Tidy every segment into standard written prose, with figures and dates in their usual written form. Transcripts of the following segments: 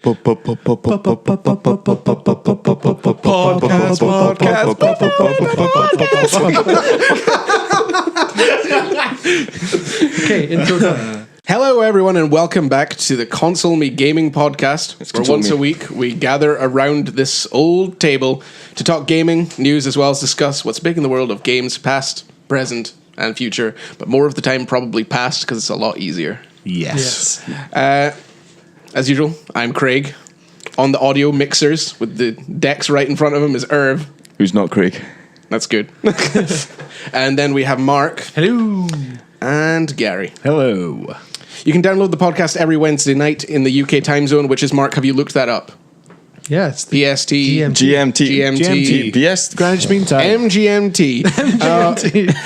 Okay, intro done. Hello, everyone, and welcome back to the Console Me Gaming Podcast, where once a week we gather around this old table to talk gaming, news, as well as discuss what's big in the world of games, past, present, and future, but more of the time probably past because it's a lot easier. Yes. As usual, I'm Craig. On the audio mixers with the decks right in front of him is Irv. Who's not Craig? That's good. And then we have Mark. Hello. And Gary. Hello. You can download the podcast every Wednesday night in the UK time zone, which is, Mark, have you looked that up? Yeah, it's the PST. GMT. PS. Greenwich Mean Time. MGMT.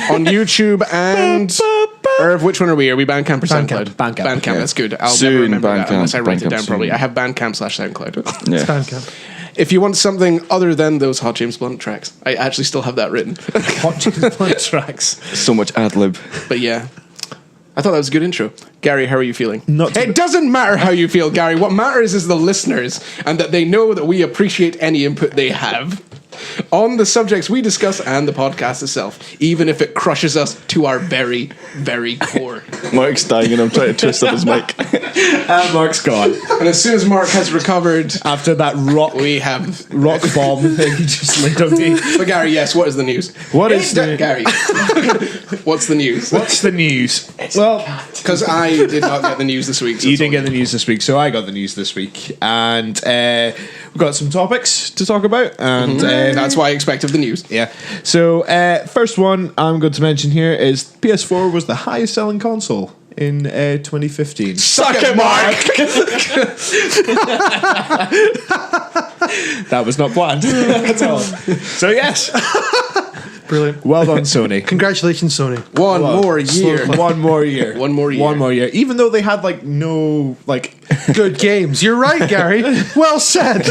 On YouTube and... Irv, which one are we? Are we Bandcamp or SoundCloud? Bandcamp. Bandcamp, Yeah. That's good. I'll Soon, never remember that Bandcamp. unless I write it down Bandcamp properly. soon. I have Bandcamp/SoundCloud. Yeah. Bandcamp. If you want something other than those Hot James Blunt tracks, I actually still have that written. Hot James Blunt tracks. So much ad lib. But yeah, I thought that was a good intro. Gary, how are you feeling? It doesn't matter how you feel, Gary. What matters is the listeners and that they know that we appreciate any input they have on the subjects we discuss and the podcast itself, even if it crushes us to our very, very core. Mark's dying and I'm trying to twist up his mic. And Mark's gone. And as soon as Mark has recovered, After that rock bomb that he just laid on me. but Gary, yes, what is the news? What is the... Gary? What's the news? What's the news? Well, Because I did not get the news this week. So you it's didn't all get the news this week, so I got the news this week. And we've got some topics to talk about. And that's why I expected the news. yeah. So, first one I'm going to mention here is PS4 was the highest selling console in 2015. Suck it, Mark! That was not planned at all. So, yes. Brilliant. Well done, Sony. Congratulations, Sony. One more year. One more year. One more year. One more year. Even though they had like no like Good games. You're right, Gary. Well said.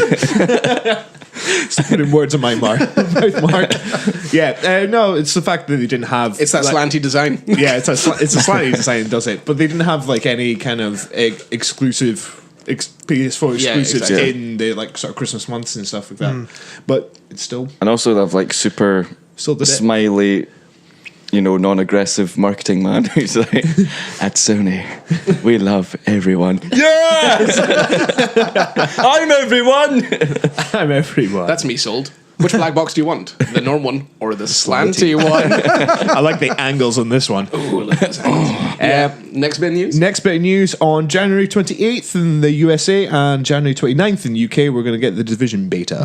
putting words in my mouth, Mark. Yeah, no, it's the fact that they didn't have. It's that like, slanty design. Yeah, it's a slanty design, does it? But they didn't have like any kind of exclusive. PS4 exclusives exactly. in the like sort of Christmas months and stuff like that. But it's still And also they have like super did it. smiley, non-aggressive marketing man who's like, at Sony, we love everyone. Yes! I'm everyone! I'm everyone. That's me sold. Which black box do you want? The normal one or the slanty one? I like the angles on this one. Ooh, look at that. Next bit of news? Next bit of news, on January 28th in the USA and January 29th in the UK, we're going to get the Division beta.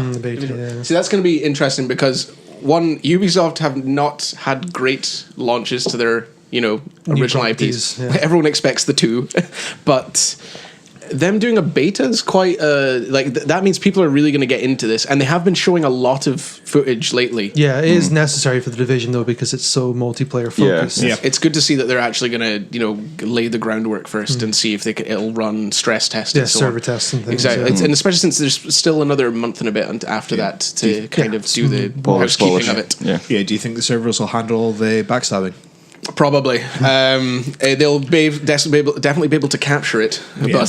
See, that's going to be interesting because, one, Ubisoft have not had great launches to their, original IPs. Yeah. Everyone expects the 2, but... them doing a beta is quite that means people are really going to get into this, and they have been showing a lot of footage lately. Yeah, it is necessary for the Division though because it's so multiplayer focused. Yeah. It's good to see that they're actually going to lay the groundwork first and see if it'll run stress tests and so server on. tests and things. Exactly, Yeah. and especially since there's still another month and a bit after that to kind of do the housekeeping of it. Yeah. Yeah, do you think the servers will handle all the backstabbing? Probably. They'll definitely be able to capture it, but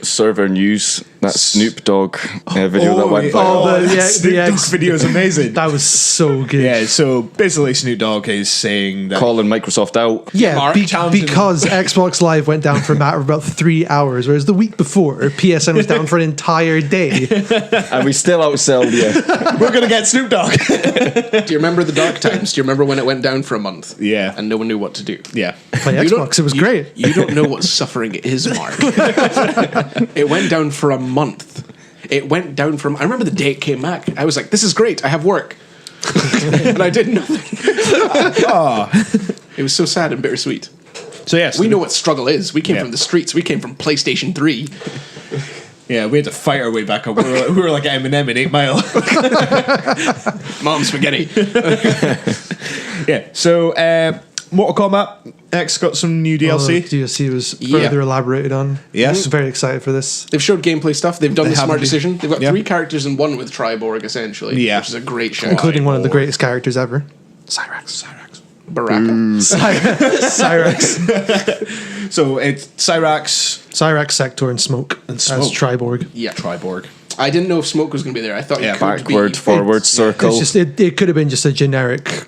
Server news, that Snoop Dogg video that went viral. Snoop Dogg's video is amazing. That was so good. Yeah, so basically Snoop Dogg is saying that... Calling Microsoft out. Yeah, Mark because Xbox Live went down for a matter of about 3 hours, whereas the week before, PSN was down for an entire day. And we still outsold you. We're going to get Snoop Dogg. do you remember the dark times? Do you remember when it went down for a month? Yeah. And no one knew what to do. Yeah. Play You don't- Xbox, it was great. You don't know what suffering is, Mark. It went down for a month. It went down from... I remember the day it came back. I was like, this is great. I have work. And I did nothing. It was so sad and bittersweet. So yes, We know what struggle is. We came Yeah. from the streets. We came from PlayStation 3. Yeah, we had to fight our way back up. We were like Eminem in 8 Mile. Mom spaghetti. Yeah, so Mortal Kombat X got some new DLC. DLC was Yeah. further elaborated on. Yes. I'm very excited for this. They've showed gameplay stuff. They've done They the smart have indeed. decision. They've got Yeah. 3 characters and 1 with Triborg, essentially. Yeah. Which is a great show. Including one of the greatest characters ever. Cyrax. Baraka. Cyrax. So it's Cyrax, Sector, and Smoke. As Triborg. Yeah. Triborg. I didn't know if Smoke was going to be there. I thought he could Backward, be. forward, circle. It's just it could have been just a generic,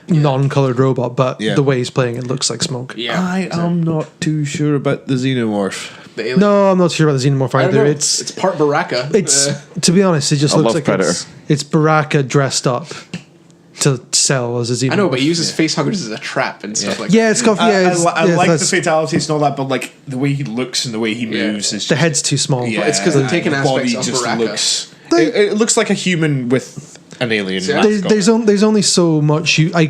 non-colored robot, but the way he's playing it looks like Smoke. Yeah. I am not too sure about the Xenomorph. No, I'm not sure about the Xenomorph I don't either. know. It's part Baraka. to be honest, it just I looks love like Predator. it's Baraka dressed up to sell as a Xenomorph. I know, but he uses face huggers as a trap and stuff like that. Yeah, it's got I like the that's- fatalities and all that, but like the way he looks and the way he moves is the head's too small. yeah, It's 'cause they're taking the aspects body of just Baraka. looks. It looks like a human with an alien. There's only so much I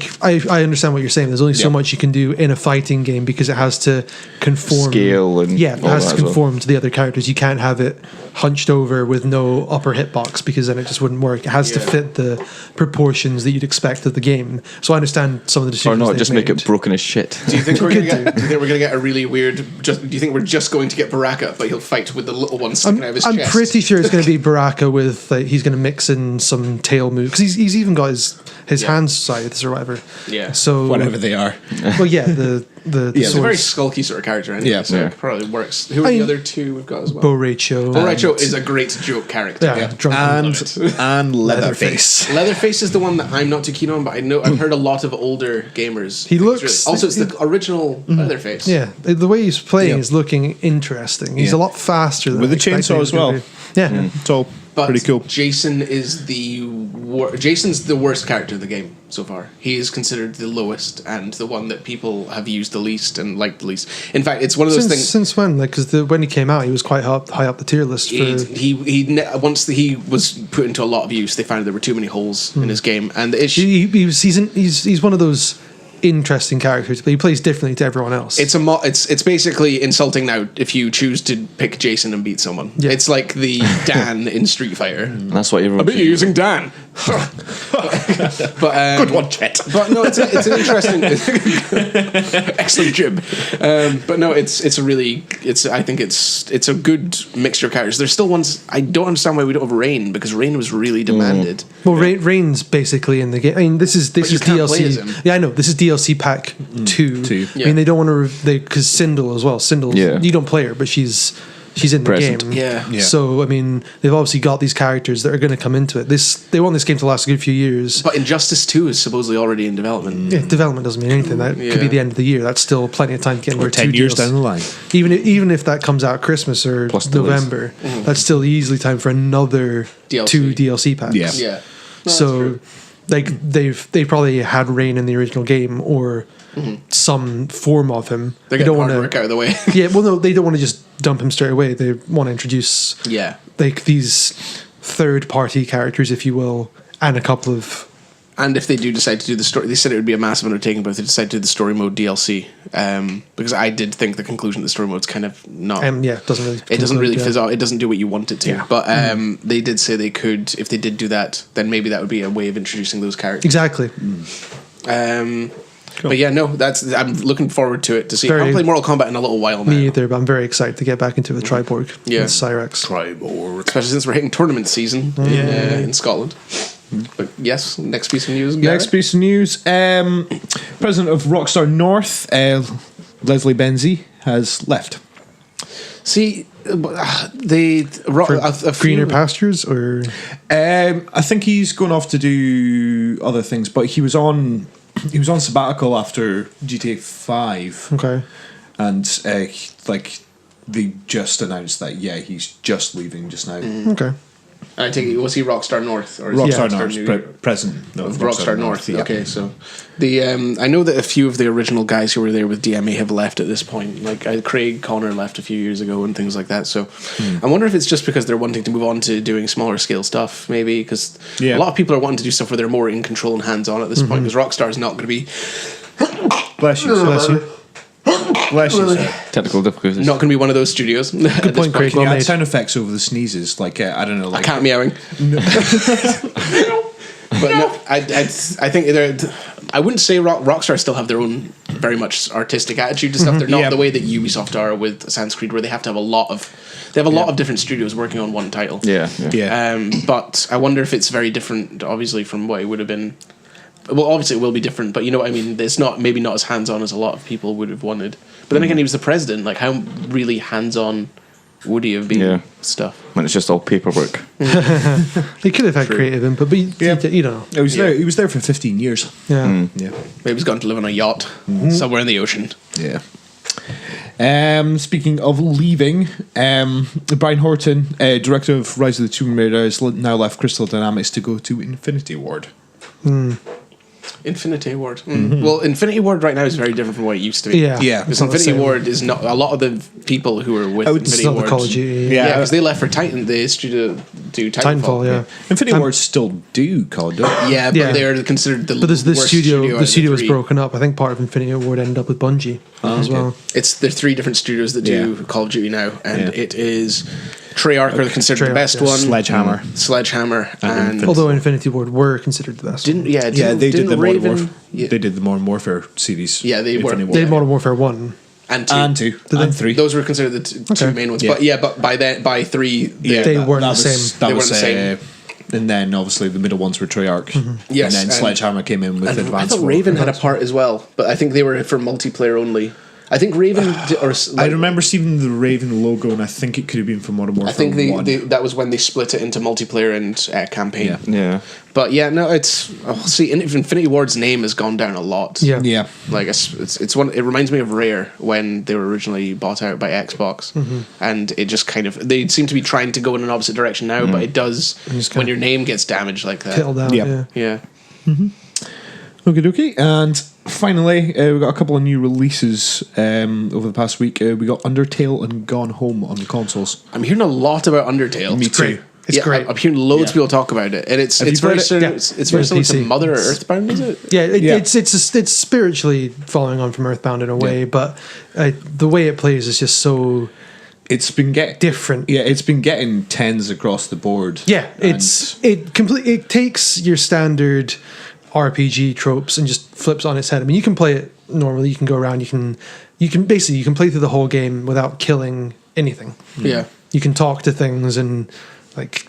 understand what you're saying. There's only so much you can do in a fighting game because it has to conform Scale and it all has that to as well. conform to the other characters. You can't have it hunched over with no upper hitbox because then it just wouldn't work. It has to fit the proportions that you'd expect of the game. So I understand some of the decisions. Or not, they've just make made. it broken as shit. Do you think we're going to get a really weird? Do you think we're just going to get Baraka, but he'll fight with the little one sticking out of his I'm chest? pretty sure it's going to be Baraka with he's going to mix in some tail moves because he's even got his hands scythes or whatever. Yeah. So whatever they are. Well, yeah, the He's a very swords. skulky sort of character, anyway, Yeah. so Yeah. it probably works. Who are the other two we've got as well? Boracho. Boracho is a great joke character. Yeah, drunken And Leatherface. Leatherface is the one that I'm not too keen on, but I've heard a lot of older gamers. He think it's looks- also it's the original Leatherface. Yeah, the way he's playing Yeah. is looking interesting. He's Yeah. a lot faster than With I the expected chainsaw he as was gonna well. be. Yeah. It's all But pretty cool. Jason is Jason's the worst character of the game so far. He is considered the lowest and the one that people have used the least and liked the least. In fact, it's one of those things. Since when? Like, because when he came out, he was quite high up the tier list. Once he was put into a lot of use, they found there were too many holes in his game, and the issue. He's one of those interesting characters, but he plays differently to everyone else. It's basically insulting now if you choose to pick Jason and beat someone. Yeah. It's like the Dan in Street Fighter. And that's what everyone should using Dan. But Good one, Chet. But no, it's an interesting, excellent jib. But no, I think it's a good mixture of characters. There's still ones I don't understand why we don't have Rain, because Rain was really demanded. well, Rain's basically in the game. I mean, this is you can't play as DLC. him. Yeah, I know. This is DLC pack 2. I Yeah. mean, they don't want to because Sindel as well. Sindel, you don't play her, but she's in the Present. game. Yeah. So I mean, they've obviously got these characters that are going to come into it. They want this game to last a good few years. But Injustice 2 is supposedly already in development. Yeah, development doesn't mean anything. That could be the end of the year. That's still plenty of time to get Or into 10 2 years deals. down the line. Even if that comes out at Christmas or Plus delays. November, that's still easily time for another DLC. 2 DLC packs. Yeah. Yeah. No, that's So true. like they probably had Rain in the original game or some form of him. They're They getting don't hard want work out of the way. Yeah, well, no, they don't want to just dump him straight away. They want to introduce Yeah. like these third-party characters, if you will, and a couple of. And if they do decide to do the story, they said it would be a massive undertaking, but if they decide to do the story mode DLC, because I did think the conclusion of the story mode's kind of not. It doesn't really. It doesn't really yeah. fizz out. It doesn't do what you want it to. Yeah. But they did say they could, if they did do that, then maybe that would be a way of introducing those characters. Exactly. But yeah, no, I'm looking forward to it to see. I haven't played Mortal Kombat in a little while now. Me either, but I'm very excited to get back into a Triborg with Cyrax. Especially since we're hitting tournament season in Scotland. But yes, next piece of news. Next piece of news. President of Rockstar North, Leslie Benzie, has left. See, Greener pastures, or I think he's going off to do other things, but he was on sabbatical after GTA 5. okay. And they just announced that he's just leaving just now. Okay. I take it, was he Rockstar North or is Rockstar he North, president of Rockstar North. yeah. Okay, so the I know that a few of the original guys who were there with DMA have left at this point. Like Craig Connor left a few years ago and things like that. So I wonder if it's just because they're wanting to move on to doing smaller scale stuff, maybe because a lot of people are wanting to do stuff where they're more in control and hands on at this point. Because Rockstar is not going to be Bless you. Bless you. Bless you, sir. Technical difficulties. not going to be one of those studios. Good point, Craig. Can you Well add made. sound effects over the sneezes? Like, I don't know. Like, Cat meowing. But no, I think I wouldn't say Rockstar still have their own very much artistic attitude to stuff. They're not the way that Ubisoft are with Assassin's Creed, where they have to have a lot of different studios working on one title. Yeah. But I wonder if it's very different, obviously, from what it would have been. Well, obviously it will be different, but you know what I mean. It's maybe not as hands on as a lot of people would have wanted. But then again, he was the president. Like, how really hands-on would he have been? Stuff when it's just all paperwork. He could have had creative input, but you don't know. He was there for 15 years. Yeah. Yeah. Maybe he's gone to live on a yacht somewhere in the ocean. Yeah. Speaking of leaving, Brian Horton, director of Rise of the Tomb Raider, has now left Crystal Dynamics to go to Infinity Ward. Infinity Ward. Well, Infinity Ward right now is very different from what it used to be. Yeah. Because Infinity Ward is not a lot of the people who are with It's Infinity not the Ward. Call of Duty. Yeah, because they left for Titan. They studio do Titanfall, yeah. Infinity Ward still do Call of Duty. Yeah, but they're considered the But there's this worst studio. out The of studio was three. broken up. I think part of Infinity Ward ended up with Bungie as well. There's 3 different studios that do Call of Duty now, and it is Treyarch are considered the best one. Sledgehammer, and Although Infinity Ward were considered the best. they They did the Modern Warfare. Yeah. They did the Modern Warfare series. Yeah, they were. Infinity They Ward. had Modern Warfare 1. and 2. And 2. And 3. Those were considered the two main ones. Yeah. But by 3, They weren't the same. They weren't was the same. And then obviously the middle ones were Treyarch. Yes, and then and- Sledgehammer came in with I Advanced thought Warfare. Raven had a part as well, but I think they were for multiplayer only. I think Raven I remember seeing the Raven logo, and I think it could have been from Modern Warfare. I think 1. that was when they split it into multiplayer and campaign. Yeah. Yeah. But it's Infinity Ward's name has gone down a lot. Yeah. Yeah. Like it's one. It reminds me of Rare when they were originally bought out by Xbox, and it just kind of they seem to be trying to go in an opposite direction now. But it does when your name gets damaged like that. Killed out. Yep. Yeah. Yeah. Okie dokie. And finally, we got a couple of new releases over the past week. We got Undertale and Gone Home on consoles. I'm hearing a lot about Undertale. Me Great. too. It's great. I'm hearing loads of people talk about it, and it's Have you very played it? similar. Yeah. It's very similar to PC. Mother Earthbound, is it? Yeah, Yeah. It's spiritually following on from Earthbound in a way, but the way it plays is just so It's been getting different. Yeah, it's been getting 10s across the board. Yeah, And it takes your standard RPG tropes and just flips on its head. I mean, you can play it normally. You can go around. You can play through the whole game without killing anything. Yeah. You can talk to things and like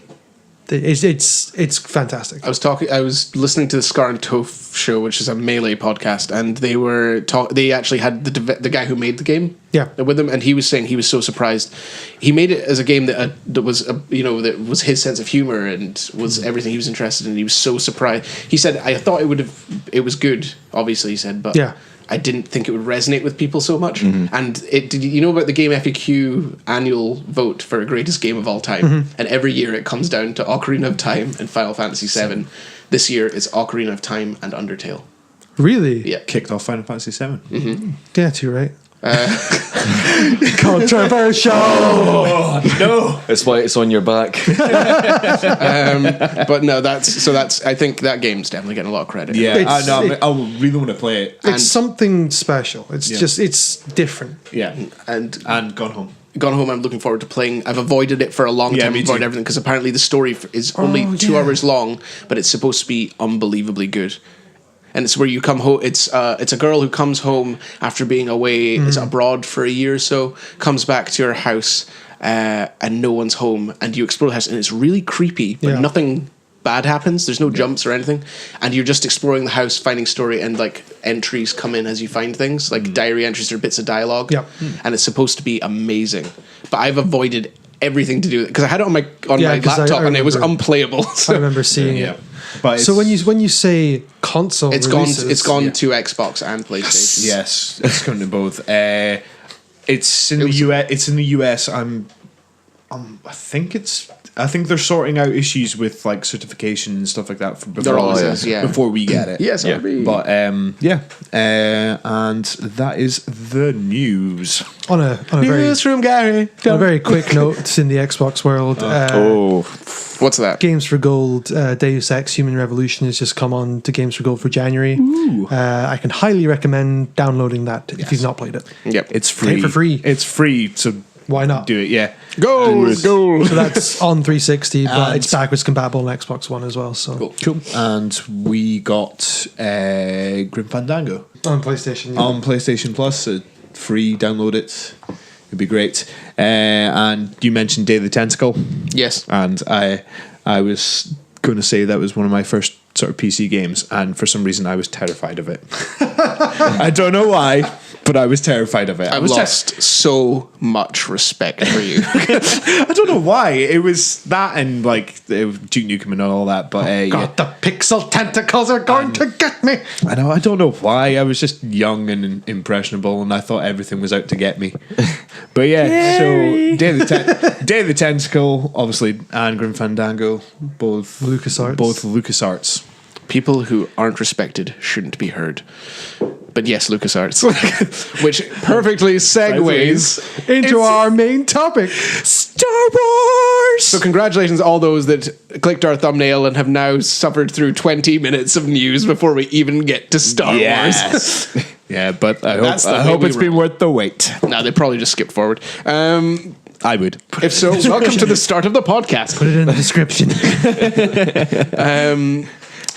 it's fantastic. I was listening to the Scar and Toph show, which is a Melee podcast, and they actually had the guy who made the game with them, and he was saying he was so surprised. He made it as a game that was his sense of humor and was everything he was interested in. He was so surprised. He said, "I thought it was good." Obviously, he said, but I didn't think it would resonate with people so much. And did you know about the Game FAQ annual vote for greatest game of all time? And every year it comes down to Ocarina of Time and Final Fantasy VII. This year it's Ocarina of Time and Undertale. Really? Yeah. kicked off Final Fantasy VII. Yeah, too right. Controversial. No. It's why it's on your back. But no, that's I think that game's definitely getting a lot of credit. Yeah, It's- I really want to play it. It's something special. It's just it's different. Yeah, And Gone Home. Gone Home, I'm looking forward to playing. I've avoided it for a long Yeah, time. me I've avoided too. everything because apparently the story is only 2 hours long, but it's supposed to be unbelievably good. And it's where you come home. It's a girl who comes home after being away, is abroad for a year or so, comes back to her house, and no one's home, and you explore the house, and it's really creepy, but nothing bad happens. There's no jumps or anything, and you're just exploring the house, finding story, and like entries come in as you find things, like diary entries or bits of dialogue. And it's supposed to be amazing, but I've avoided everything to do with it because I had it on my 'cause laptop I and it was remember- unplayable. I So remember seeing it. But So when you say console, it's releases, gone to Xbox and PlayStation. yes, it's coming to both. It's in the US. It's in the US. I think they're sorting out issues with like certification and stuff like that There always is, before we get it. Yes, Yeah. But and that is the news. on a very Newsroom, Gary. on a very quick note in the Xbox world. What's that? Games for Gold, Deus Ex Human Revolution has just come on to Games for Gold for January. I can highly recommend downloading that if you've not played it. Yep. It's Play free it for free. It's free, so Why not? do it. Yeah, Go. So that's on 360, but And- it's backwards compatible on Xbox One as well. So cool. And we got Grim Fandango on PlayStation. Yeah. on PlayStation Plus, free. Download it. It'd be great. And you mentioned Day of the Tentacle. Yes. And I was going to say that was one of my first sort of PC games, and for some reason I was terrified of it. I don't know why, but I was terrified of it. I've lost so much respect for you. I don't know why. It was that and like Duke Nukem and all that. But God, the pixel tentacles are going to get me. I know. I don't know why. I was just young and impressionable, and I thought everything was out to get me. But yeah, so Day of the Tentacle, obviously, and Grim Fandango, both LucasArts. People who aren't respected shouldn't be heard. But yes, LucasArts. Which perfectly segues into our main topic. Star Wars! So congratulations all those that clicked our thumbnail and have now suffered through 20 minutes of news before we even get to Star Wars. Yeah, but I That's hope the way it's we been roll. worth the wait. No, they probably just skipped forward. I would. If so, welcome to the start of the podcast. Put it in the description.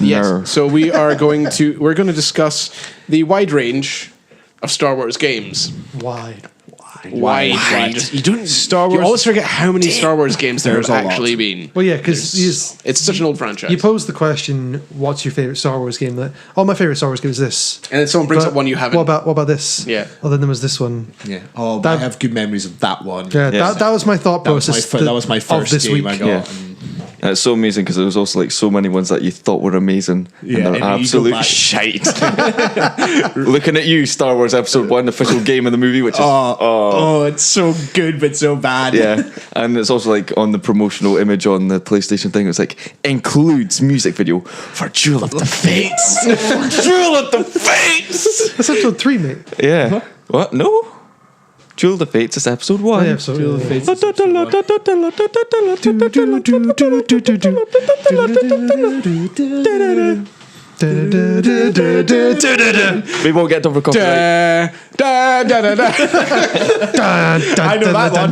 Yes. No. So we're going to discuss the wide range of Star Wars games. Wide. Wide range. You don't. Star You Wars- always forget how many Star Wars games there have There's a lot. actually been. Well, yeah, because It's such an old franchise. you posed the question, "What's your favorite Star Wars game?" That my favorite Star Wars game is this. and then someone brings But up one you haven't. What about this? Yeah. Oh, then there was this one. Yeah. Oh, I That- have good memories of that one. Yeah, Yes. that was my thought That was process. that was my of first this game week. I got. Yeah. And it's so amazing because there was also like so many ones that you thought were amazing, Yeah, and and they're then you go absolute back- shite. Looking at you, Star Wars Episode 1, official game of the movie, which is Oh, it's so good but so bad. yeah, and it's also like on the promotional image on the PlayStation thing. It's like includes music video for Jewel of the Fates. Jewel of the Fates. That's episode 3, mate. Yeah. What? No. Jewel of the Fates is episode 1. Yeah, so We won't get done for copyright. Da, da, da, da, da. I know that one.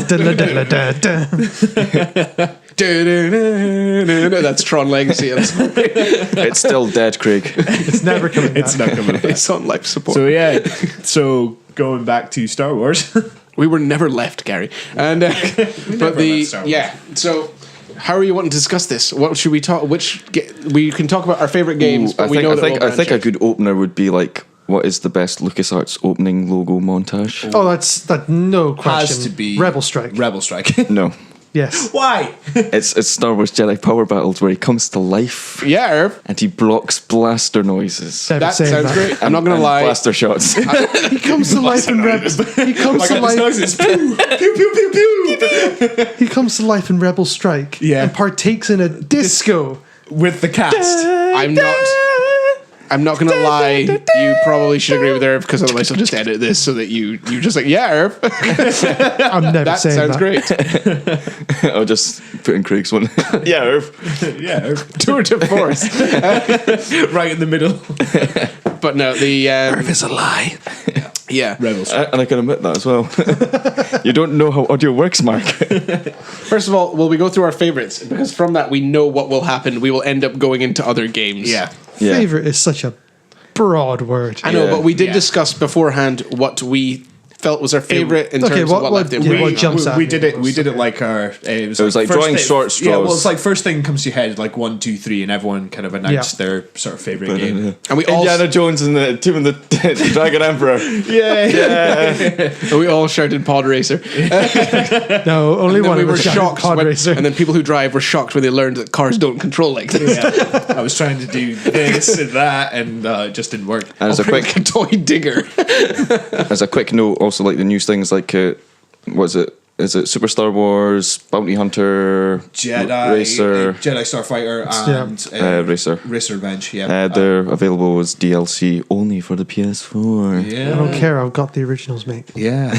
That's Tron Legacy. It's still dead, Craig. It's never coming back. It's not coming back. It's on life support. So yeah, so going back to Star Wars. We were never left, Gary. And but left Star Wars. yeah. So how are you wanting to discuss this? What should we talk? We can talk about our favorite games, but we know that we'll I think a branch out. good opener would be like, what is the best LucasArts opening logo montage? Oh, that's no question. Has to be Rebel Strike. Rebel Strike. No, Yes. Why? it's Star Wars Jedi Power Battles where he comes to life Yeah, Irv, and he blocks blaster noises. Never that saying sounds that. great. I'm not gonna And lie. blaster shots. He comes to life in Rebel. He comes to life. Pew, pew, pew, pew. He comes to life in Rebel Strike. Yeah. And partakes in a disco. With the cast. I'm not gonna lie. You probably should agree with Irv because otherwise I'll just edit this so that you just like Irv. I'm never That saying sounds that. great. I'll just put in Craig's one. Yeah, Irv. Yeah. Tour de force. Right in the middle. But no, the It's a lie. yeah. Rebel Strike. And I can admit that as well. You don't know how audio works, Mark. First of all, will we go through our favorites? Because from that we know what will happen. We will end up going into other games. Yeah. Yeah. Favorite is such a broad word. I know, Yeah. but we did Yeah. discuss beforehand what we felt was our favorite in terms of what left in. what jumps at we me did it. We most? did it like our. It was like first drawing thing- short straws. Yeah, well, it's like first thing comes to your head, like 1, 2, 3, and everyone kind of announced their sort of favorite game. And we all Indiana Jones and the Tomb of the Dragon Emperor. Yeah, and we all shouted Pod Racer. No, only And then one we of were us shouted shocked. Pod Racer. And then people who drive were shocked when they learned that cars don't control like this. yeah. I was trying to do this and that, and it just didn't work. And as a Like quick a toy digger. as a quick note, also like the news things like what is it? Is it Super Star Wars, Bounty Hunter, Jedi, Racer, Jedi Starfighter, and Racer? Racer Revenge. Yeah, They're available as DLC only for the PS4. yeah, I don't care. I've got the originals, mate. yeah.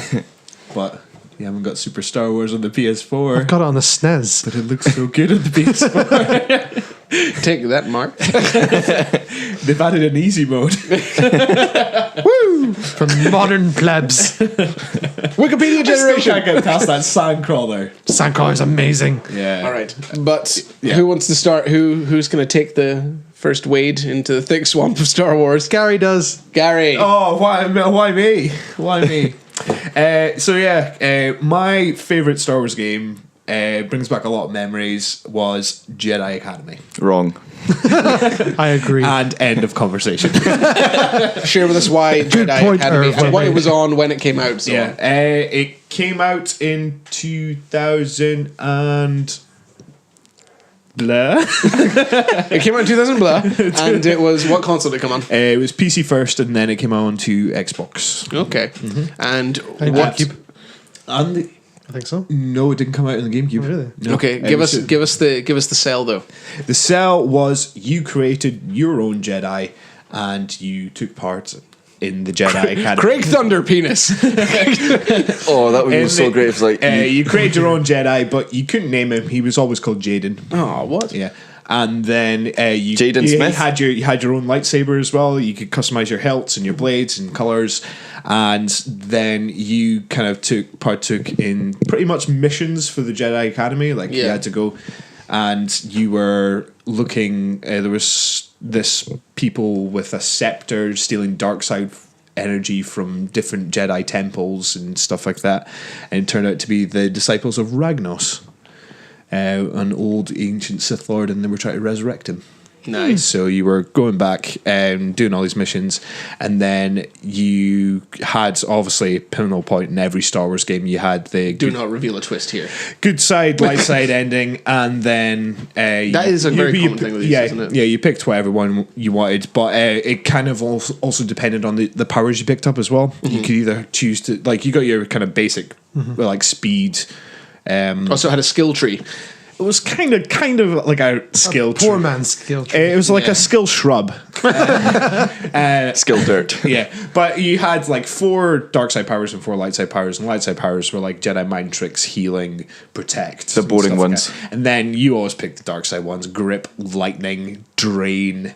But you haven't got Super Star Wars on the PS4. I've got it on the SNES. But it looks so good on the PS4. Take that, Mark. They've added an easy mode. Woo! For modern plebs. Wikipedia I generation. still can't get past that sandcrawler. Sandcrawler is amazing. Yeah. All right, but who wants to start? Who's going to take the first wade into the thick swamp of Star Wars? Gary does. Gary. Oh, why me? Why me? So yeah, my favorite Star Wars game brings back a lot of memories was Jedi Academy. Wrong. I agree. And end of conversation. Share with us why Jedi point, Academy Irv. and what it was on when it came out. So on. It came out in 2000 and blah. It came out in 2000 blah, and it was what console did it come on? It was PC first, and then it came on to Xbox. Okay, and And what? GameCube. And I think so. no, it didn't come out in the GameCube. Oh, really? No. Okay, It give was us the sell though. the sell was you created your own Jedi, and you took part in the Jedi Academy. Craig Thunder Penis. Oh, that would be And so great. If like you created your own Jedi, but you couldn't name him. He was always called Jaden. Oh, what? Yeah. And then you Jaden Smith? you had your own lightsaber as well. You could customize your hilts and your blades and colors, and then you kind of partook in pretty much missions for the Jedi Academy. Like you Yeah. had to go, and you were looking. There was this people with a scepter stealing dark side energy from different Jedi temples and stuff like that, and it turned out to be the disciples of Ragnos. An old ancient Sith Lord, and they were trying to resurrect him. Nice. So you were going back and doing all these missions, and then you had obviously a pivotal point in every Star Wars game. You had the Do not reveal a twist here. good side, light side ending, and then That is a very common thing with these, yeah, isn't it? Yeah, you picked whatever one you wanted, but it kind of also depended on the powers you picked up as well. Mm-hmm. You could either choose to you got your kind of basic like speed. Also had a skill tree. It was kind of like a skill Poor tree. man's skill tree. It was like Yeah. a skill shrub. skill dirt. Yeah, but you had like 4 dark side powers and 4 light side powers, and light side powers were like Jedi mind tricks, healing, protect, The and boring stuff like ones. that. And then you always picked the dark side ones: grip, lightning, drain,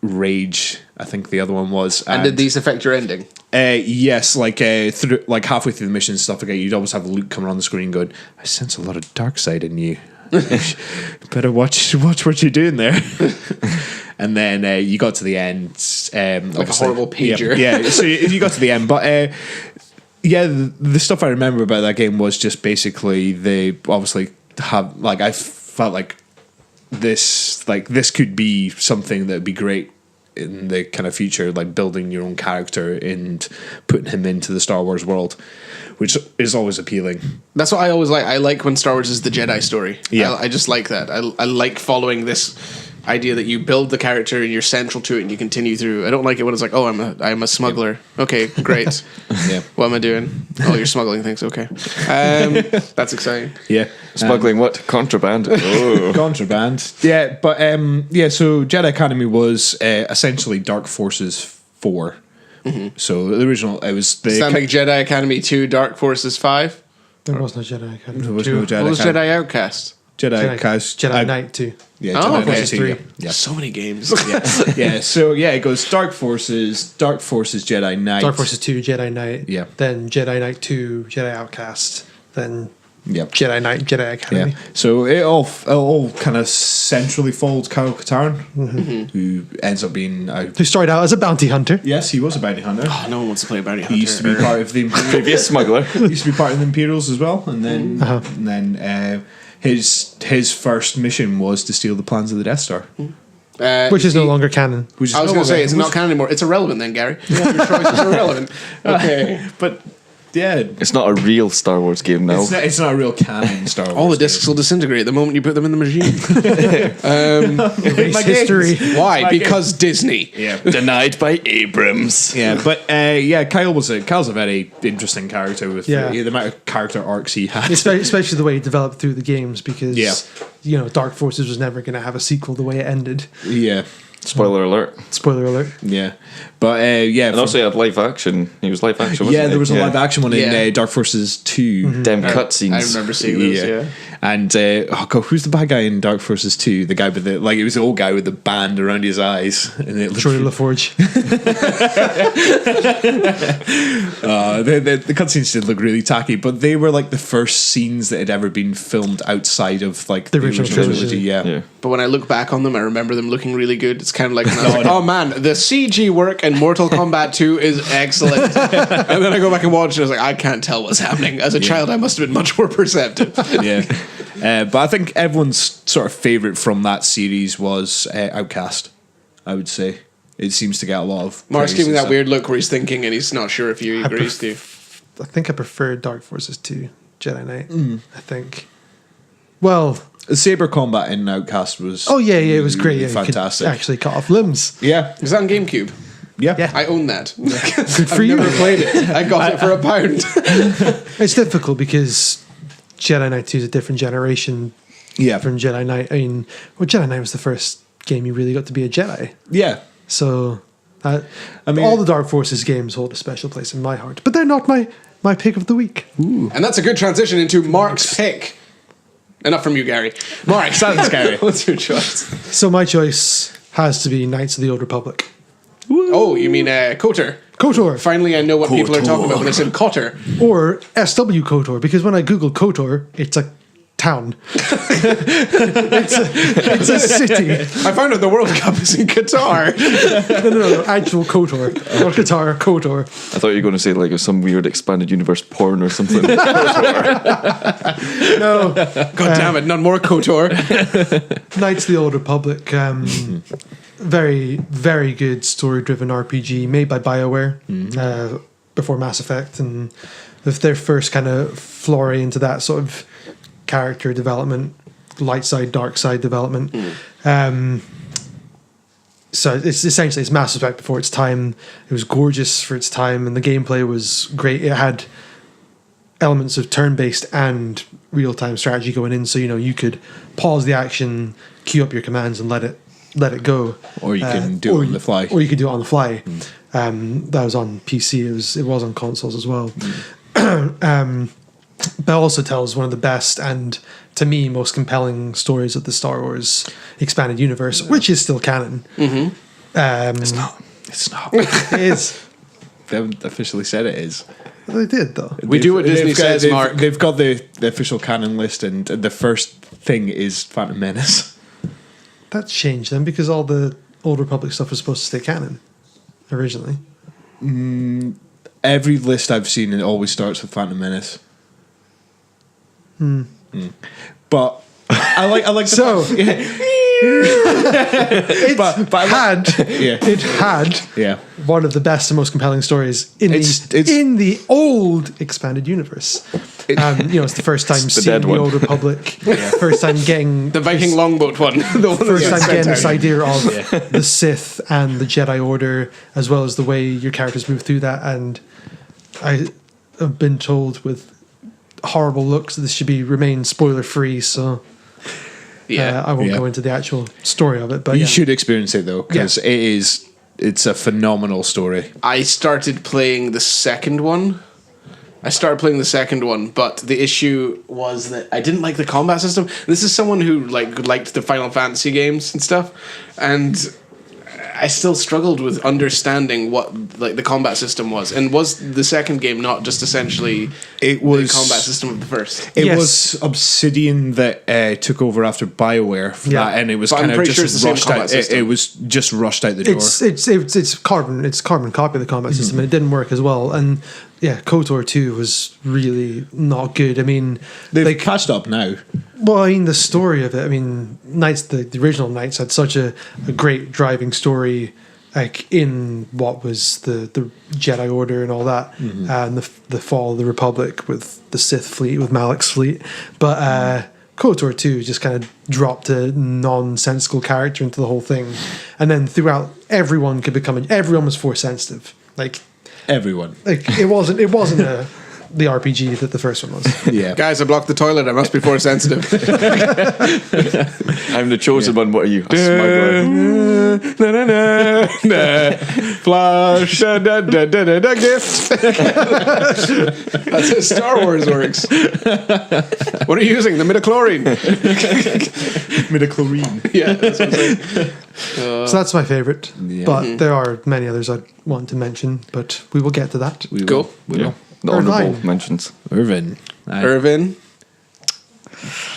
rage. I think the other one was. And did these affect your ending? Yes, through like halfway through the mission and stuff like that, you'd always have Luke coming on the screen going, "I sense a lot of dark side in you. Better watch what you're doing there." And then you got to the end, Like a horrible pager. Yeah, so you got to the end, but yeah, the stuff I remember about that game was just basically they obviously have like I felt like this could be something that would be great in the kind of future, like building your own character and putting him into the Star Wars world, which is always appealing. That's what I always like. I like when Star Wars is the Jedi story. Yeah. I just like that. I like following this idea that you build the character and you're central to it and you continue through. I don't like it when it's like, oh, I'm a smuggler. Okay, great. Yeah. What am I doing? Oh, you're smuggling things. Okay. That's exciting. Yeah. Smuggling what? Contraband. Oh. Contraband. Yeah, but so Jedi Academy was essentially Dark Forces 4. So the original, it was the Does that make Jedi Academy 2 Dark Forces 5? There was no Jedi Academy. there was Two. no Jedi What was Academy. Jedi Outcast? Jedi Knight 2. Yeah, Oh, Jedi okay. Knight 2, Three. yeah. Yeah. So many games. Yeah, so yeah, it goes Dark Forces, Jedi Knight. Dark Forces 2, Jedi Knight. Yeah. Then Jedi Knight 2, Jedi Outcast. Then Yep. Jedi Knight, Jedi Academy. Yeah. So it all kind of centrally folds Kyle Katarn, who ends up being Who started out as a bounty hunter. yes, he was a bounty hunter. Oh, no one wants to play a bounty hunter. He used to be part of the Previous smuggler. he used to be part of the Imperials as well, and then his first mission was to steal the plans of the Death Star. Which is no longer canon. Which is I was no going to say, longer- it's not canon anymore. It's irrelevant then, Gary. Your choice is irrelevant. Okay. but yeah, It's not a real Star Wars game now. it's not a real canon Star Wars. All the discs will disintegrate the moment you put them in the machine. Erase history. Why? Because Disney. Yeah. Denied by Abrams. Yeah, but Kyle's a very interesting character with the amount of character arcs he had. Especially the way it developed through the games because, Yeah. Dark Forces was never going to have a sequel the way it ended. Yeah, Spoiler alert. Spoiler alert. yeah, but And also he had live action. He was live action, wasn't he? there was a live action one Yeah. in Dark Forces 2. Them I cutscenes. remember seeing those, yeah. And who's the bad guy in Dark Forces 2? The guy with it was the old guy with the band around his eyes. And it Troy LaForge. the cutscenes did look really tacky, but they were like the first scenes that had ever been filmed outside of like the original trilogy. Yeah. But when I look back on them, I remember them looking really good. It's kind of like, oh man, the CG work in Mortal Kombat 2 is excellent. And then I go back and watch, and I was like, I can't tell what's happening. As a child, I must have been much more perceptive. Yeah. But I think everyone's sort of favourite from that series was Outcast, I would say. It seems to get a lot of Mark's praise giving and that stuff. weird look where he's thinking and he's not sure if he agrees to you. I think I prefer Dark Forces to Jedi Knight. I think. Well, Saber combat in Outcast was it was great. really Yeah, fantastic. you could actually cut off limbs. Yeah. Is that on GameCube? Yeah. I own that. Good for I've you. never played it. I got it for £1. It's difficult because Jedi Knight 2 is a different generation from Jedi Knight. I mean, Jedi Knight was the first game you really got to be a Jedi. Yeah. So, I mean, all the Dark Forces games hold a special place in my heart. But they're not my pick of the week. And that's a good transition into Mark's pick. Enough from you, Gary. Mark, Sounds scary. what's your choice? So my choice has to be Knights of the Old Republic. Oh, you mean KOTOR? KOTOR. Finally, I know what people are talking about when they said KOTOR. Or SW KOTOR, because when I Google KOTOR, it's a town. it's a city. I found out the World Cup is in Qatar. No, actual KOTOR. Not Qatar, KOTOR. I thought you were going to say like it was some weird expanded universe porn or something. No. God damn it, none more KOTOR. Knights of the Old Republic. Very, very good story-driven RPG made by BioWare before Mass Effect, and with their first kind of foray into that sort of character development, light side, dark side development. So it's essentially it's Mass Effect before its time. It was gorgeous for its time, and the gameplay was great. It had elements of turn-based and real-time strategy going in, so you could pause the action, queue up your commands, and let it go. Or you can do it on the fly. Or you could do it on the fly. That was on PC. It was on consoles as well. But also tells one of the best and, to me, most compelling stories of the Star Wars expanded universe, which is still canon. It's not. It is. They haven't officially said it is. They did, though. We do what Disney says, Mark. They've got the official canon list, and the first thing is Phantom Menace. That's changed then, because all the Old Republic stuff was supposed to stay canon originally. Every list I've seen, it always starts with Phantom Menace. But I like the So it had one of the best and most compelling stories in the old expanded universe. It's the first time seeing the Old Republic, first time getting The Viking longboat one. first time getting this idea of the Sith and the Jedi Order, as well as the way your characters move through that. And I have been told with horrible looks that this should remain spoiler free, so I won't go into the actual story of it. But you should experience it though, because it's a phenomenal story. I started playing the second one, but the issue was that I didn't like the combat system. This is someone who liked the Final Fantasy games and stuff, and I still struggled with understanding what the combat system was. And was the second game not just essentially the combat system of the first? It was Obsidian that took over after BioWare for that, and it was kind of just rushed out. It was just rushed out the door. It's carbon copy of the combat system, and it didn't work as well. And KOTOR 2 was really not good. I mean, they've patched up now. Well, I mean, the story of it. I mean, Knights, the original Knights had such a great driving story, like in what was the Jedi Order and all that, and the fall of the Republic with the Sith fleet, with Malak's fleet. But KOTOR 2 just kind of dropped a nonsensical character into the whole thing, and then throughout, everyone was Force sensitive. Everyone. It wasn't the RPG that the first one was. Yeah. Guys, I blocked the toilet. I must be force sensitive. I'm the chosen one. What are you? A smuggler. Flash, gift. That's how Star Wars works. What are you using? The midichlorian. Midichlorian. Yeah, that's what I'm saying. So that's my favorite. But there are many others I want to mention, but we will get to that. We Cool. will. We will. The Irvine. honourable mentions. Irvin. Irvin,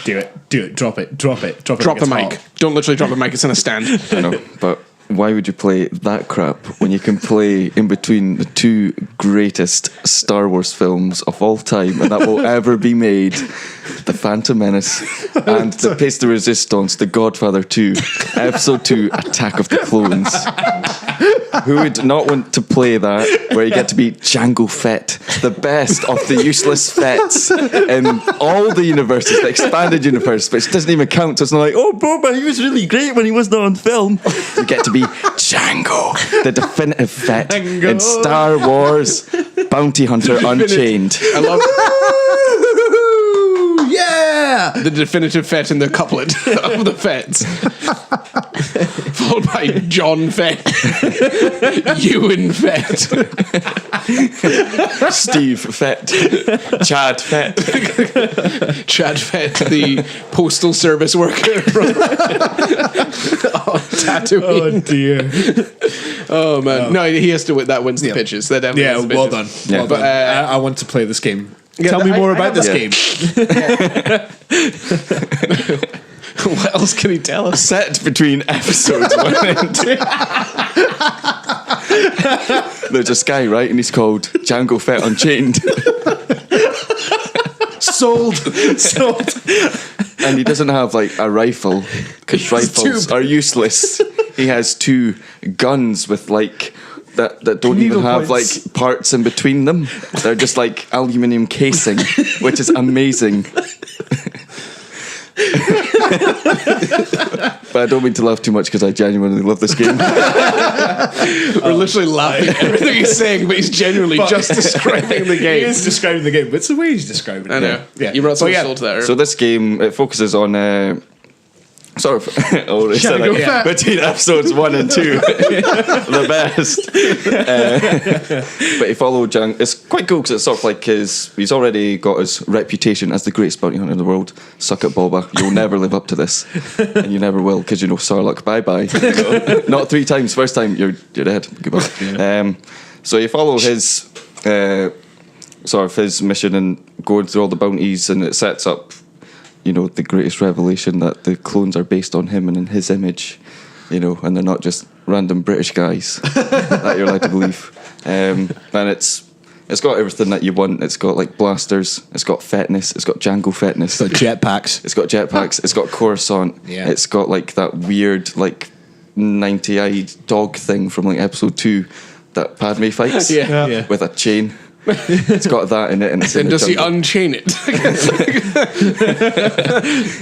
Do it. Drop it. drop the mic. Don't literally drop the mic. It's in a stand. I know, but why would you play that crap when you can play in between the two greatest Star Wars films of all time and that will ever be made? The Phantom Menace and the Pièce de Resistance, The Godfather 2, Episode 2, Attack of the Clones. Who would not want to play that where you get to be Jango Fett, the best of the useless Fetts in all the universes, the expanded universe, which doesn't even count. So it's not like, oh, Boba, he was really great when he was not on film. You get to be Jango, the definitive Fett in Star Wars Bounty Hunter Unchained. I love Yeah. the definitive Fett in the couplet of the Fets. Followed by John Fett. Ewan Fett. Steve Fett, Chad Fett. Chad Fett, the postal service worker from Tatooine. Oh dear. Oh man, no, he has to win. That wins the pitches. That definitely Yeah. wins the Well pitches. done. Yeah. Well But, done. I want to play this game. Yeah, Tell me more about this have- game. What else can he tell us? Set between episodes 1 and 2. There's this guy, right? And he's called Jango Fett Unchained. Sold. And he doesn't have like a rifle because rifles are useless. He has 2 guns with like that don't Needle even have points. like parts in between them. They're just like aluminium casing, which is amazing. But I don't mean to laugh too much because I genuinely love this game. We're literally laughing at everything he's saying, but he's genuinely just describing the He game. is describing the game, but it's the way he's describing it. I know. Yeah. You brought some But yeah, soul to that. So this game, it focuses on sort of already said Jango it, Fett. between episodes 1 and 2, the best. But you follow Jango. It's quite cool because it's sort of like he's already got his reputation as the greatest bounty hunter in the world. Suck it, Boba. You'll never live up to this, and you never will because you know Sarlacc. Bye bye. Not 3 times. First time you're dead. Goodbye. So you follow his sort of his mission and going through all the bounties, and it sets up, you know, the greatest revelation that the clones are based on him and in his image, you know, and they're not just random British guys that you're allowed to believe. And it's got everything that you want. It's got like blasters, it's got Fettness, it's got Jango Fettness, the jetpacks. it's got jetpacks, it's got Coruscant, Yeah. it's got like that weird like 90-eyed dog thing from like episode 2 that Padme fights Yeah. Yeah. with a chain. It's got that in it, and it's in And the does he jungle. unchain it?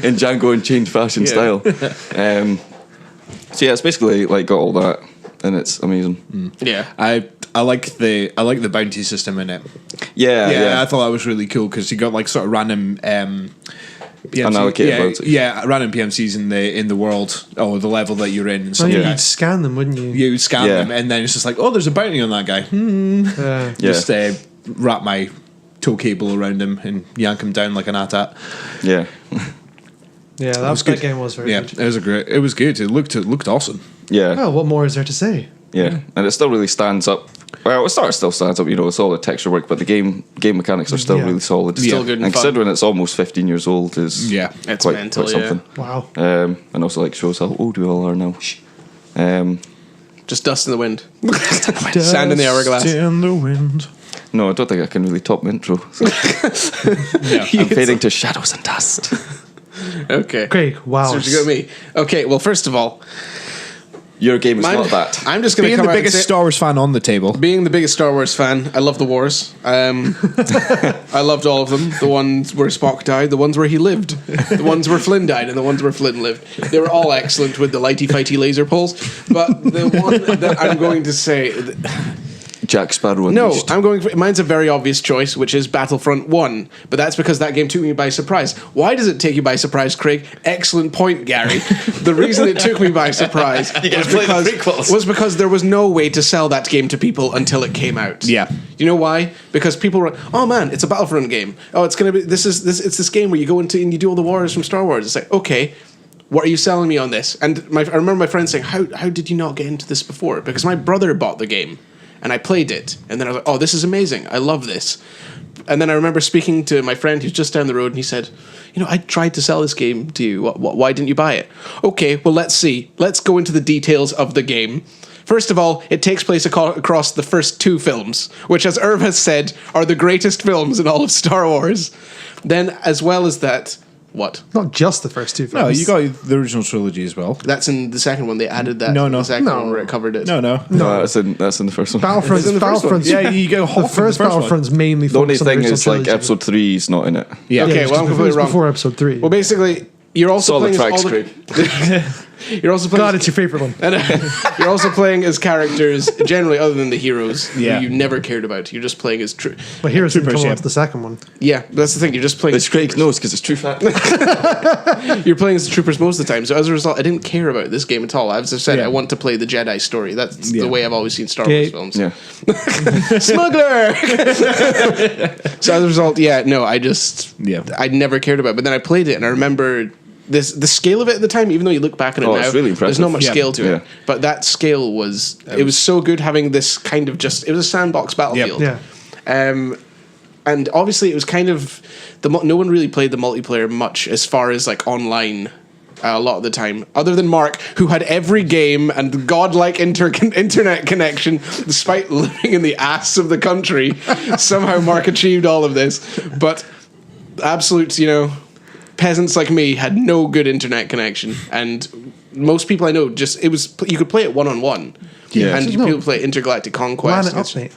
In Django Unchained fashion style. So yeah, it's basically like got all that, and it's amazing. Yeah. I like the bounty system in it. Yeah. I thought that was really cool because you got like sort of random PMC, Unallocated bounties. random PMCs in the world or the level that you're in. And Oh, stuff yeah, like you'd that. scan them, wouldn't you? You would scan Yeah. them, and then it's just like, oh, there's a bounty on that guy. Yeah. Just wrap my tow cable around him and yank him down like an AT-AT. Yeah. Yeah, was that good. game was very Yeah, good. it was good. It looked awesome. Yeah. Well, what more is there to say? Yeah. And it still really stands up. Well, it still stands up, you know, it's all the texture work, but the game mechanics are still Yeah. really solid. Still good and fun. considering it's almost 15 years old is It's quite, mental, quite something. Wow. And also like shows how old we all are now. Just dust in the wind. Sand in the hourglass. in the wind. No, I don't think I can really top the intro. So I'm fading to shadows and dust. Okay. Craig, wow. So you got me. Okay, well, first of all, Your game is mine- not that. I'm just going to Being come the out and biggest say, Star Wars fan on the table. being the biggest Star Wars fan, I love the wars. I loved all of them. The ones where Spock died, the ones where he lived, the ones where Flynn died, and the ones where Flynn lived. They were all excellent with the lighty-fighty laser pulls. But the one that I'm going to say... Jack Sparrow No, Unleashed. I'm going for mine's a very obvious choice, which is Battlefront 1. But that's because that game took me by surprise. Why does it take you by surprise, Craig? Excellent point, Gary. The reason it took me by surprise was because there was no way to sell that game to people until it came out. Yeah. You know why? Because people were, oh man, it's a Battlefront game. Oh, it's gonna be it's this game where you go into and you do all the wars from Star Wars. It's like, okay, what are you selling me on this? And I remember my friend saying, how did you not get into this before? Because my brother bought the game and I played it. And then I was like, oh, this is amazing. I love this. And then I remember speaking to my friend who's just down the road and he said, I tried to sell this game to you. Why didn't you buy it? Okay, well, let's see. Let's go into the details of the game. First of all, it takes place across the first 2 films, which, as Irv has said, are the greatest films in all of Star Wars. Then, as well as that... What? Not just the first 2 films. No, you got the original trilogy as well. That's in the second one. They added that. No, in the second no. one where it covered it. No. That's in the first one. Battlefront's in the first one. Yeah, you go the first Battlefront's mainly The only focused on thing original is, like, trilogy. episode 3 is not in it. Yeah. Okay, it's well, I'm just completely wrong. before episode 3. Well, basically, you're also Solid playing tracks, as all the... You're also playing God, it's your favorite one. and you're also playing as characters, generally other than the heroes, who Yeah. you never cared about. You're just playing as true. But here's the Troopers, yeah. the second one. Yeah, that's the thing. You're just playing. It's Craig's nose because it's true fact. You're playing as the troopers most of the time. So as a result, I didn't care about this game at all. As I've said, Yeah. I want to play the Jedi story. That's Yeah. the way I've always seen Star Okay. Wars films. Yeah. Smuggler. So as a result, Yeah. I never cared about it. But then I played it, and I remember the scale of it at the time. Even though you look back on it Oh, now, it's really there's not impressive. much Yeah. scale to Yeah. it. But that scale was so good having this kind of it was a sandbox battlefield. Yeah. And obviously it was kind of no one really played the multiplayer much as far as like online. A lot of the time, other than Mark, who had every game and godlike internet connection, despite living in the ass of the country, somehow Mark achieved all of this. But absolute, peasants like me had no good internet connection, and most people I know you could play it 1-on-1. Yeah. And No. people play Intergalactic Conquest. LAN it up, mate.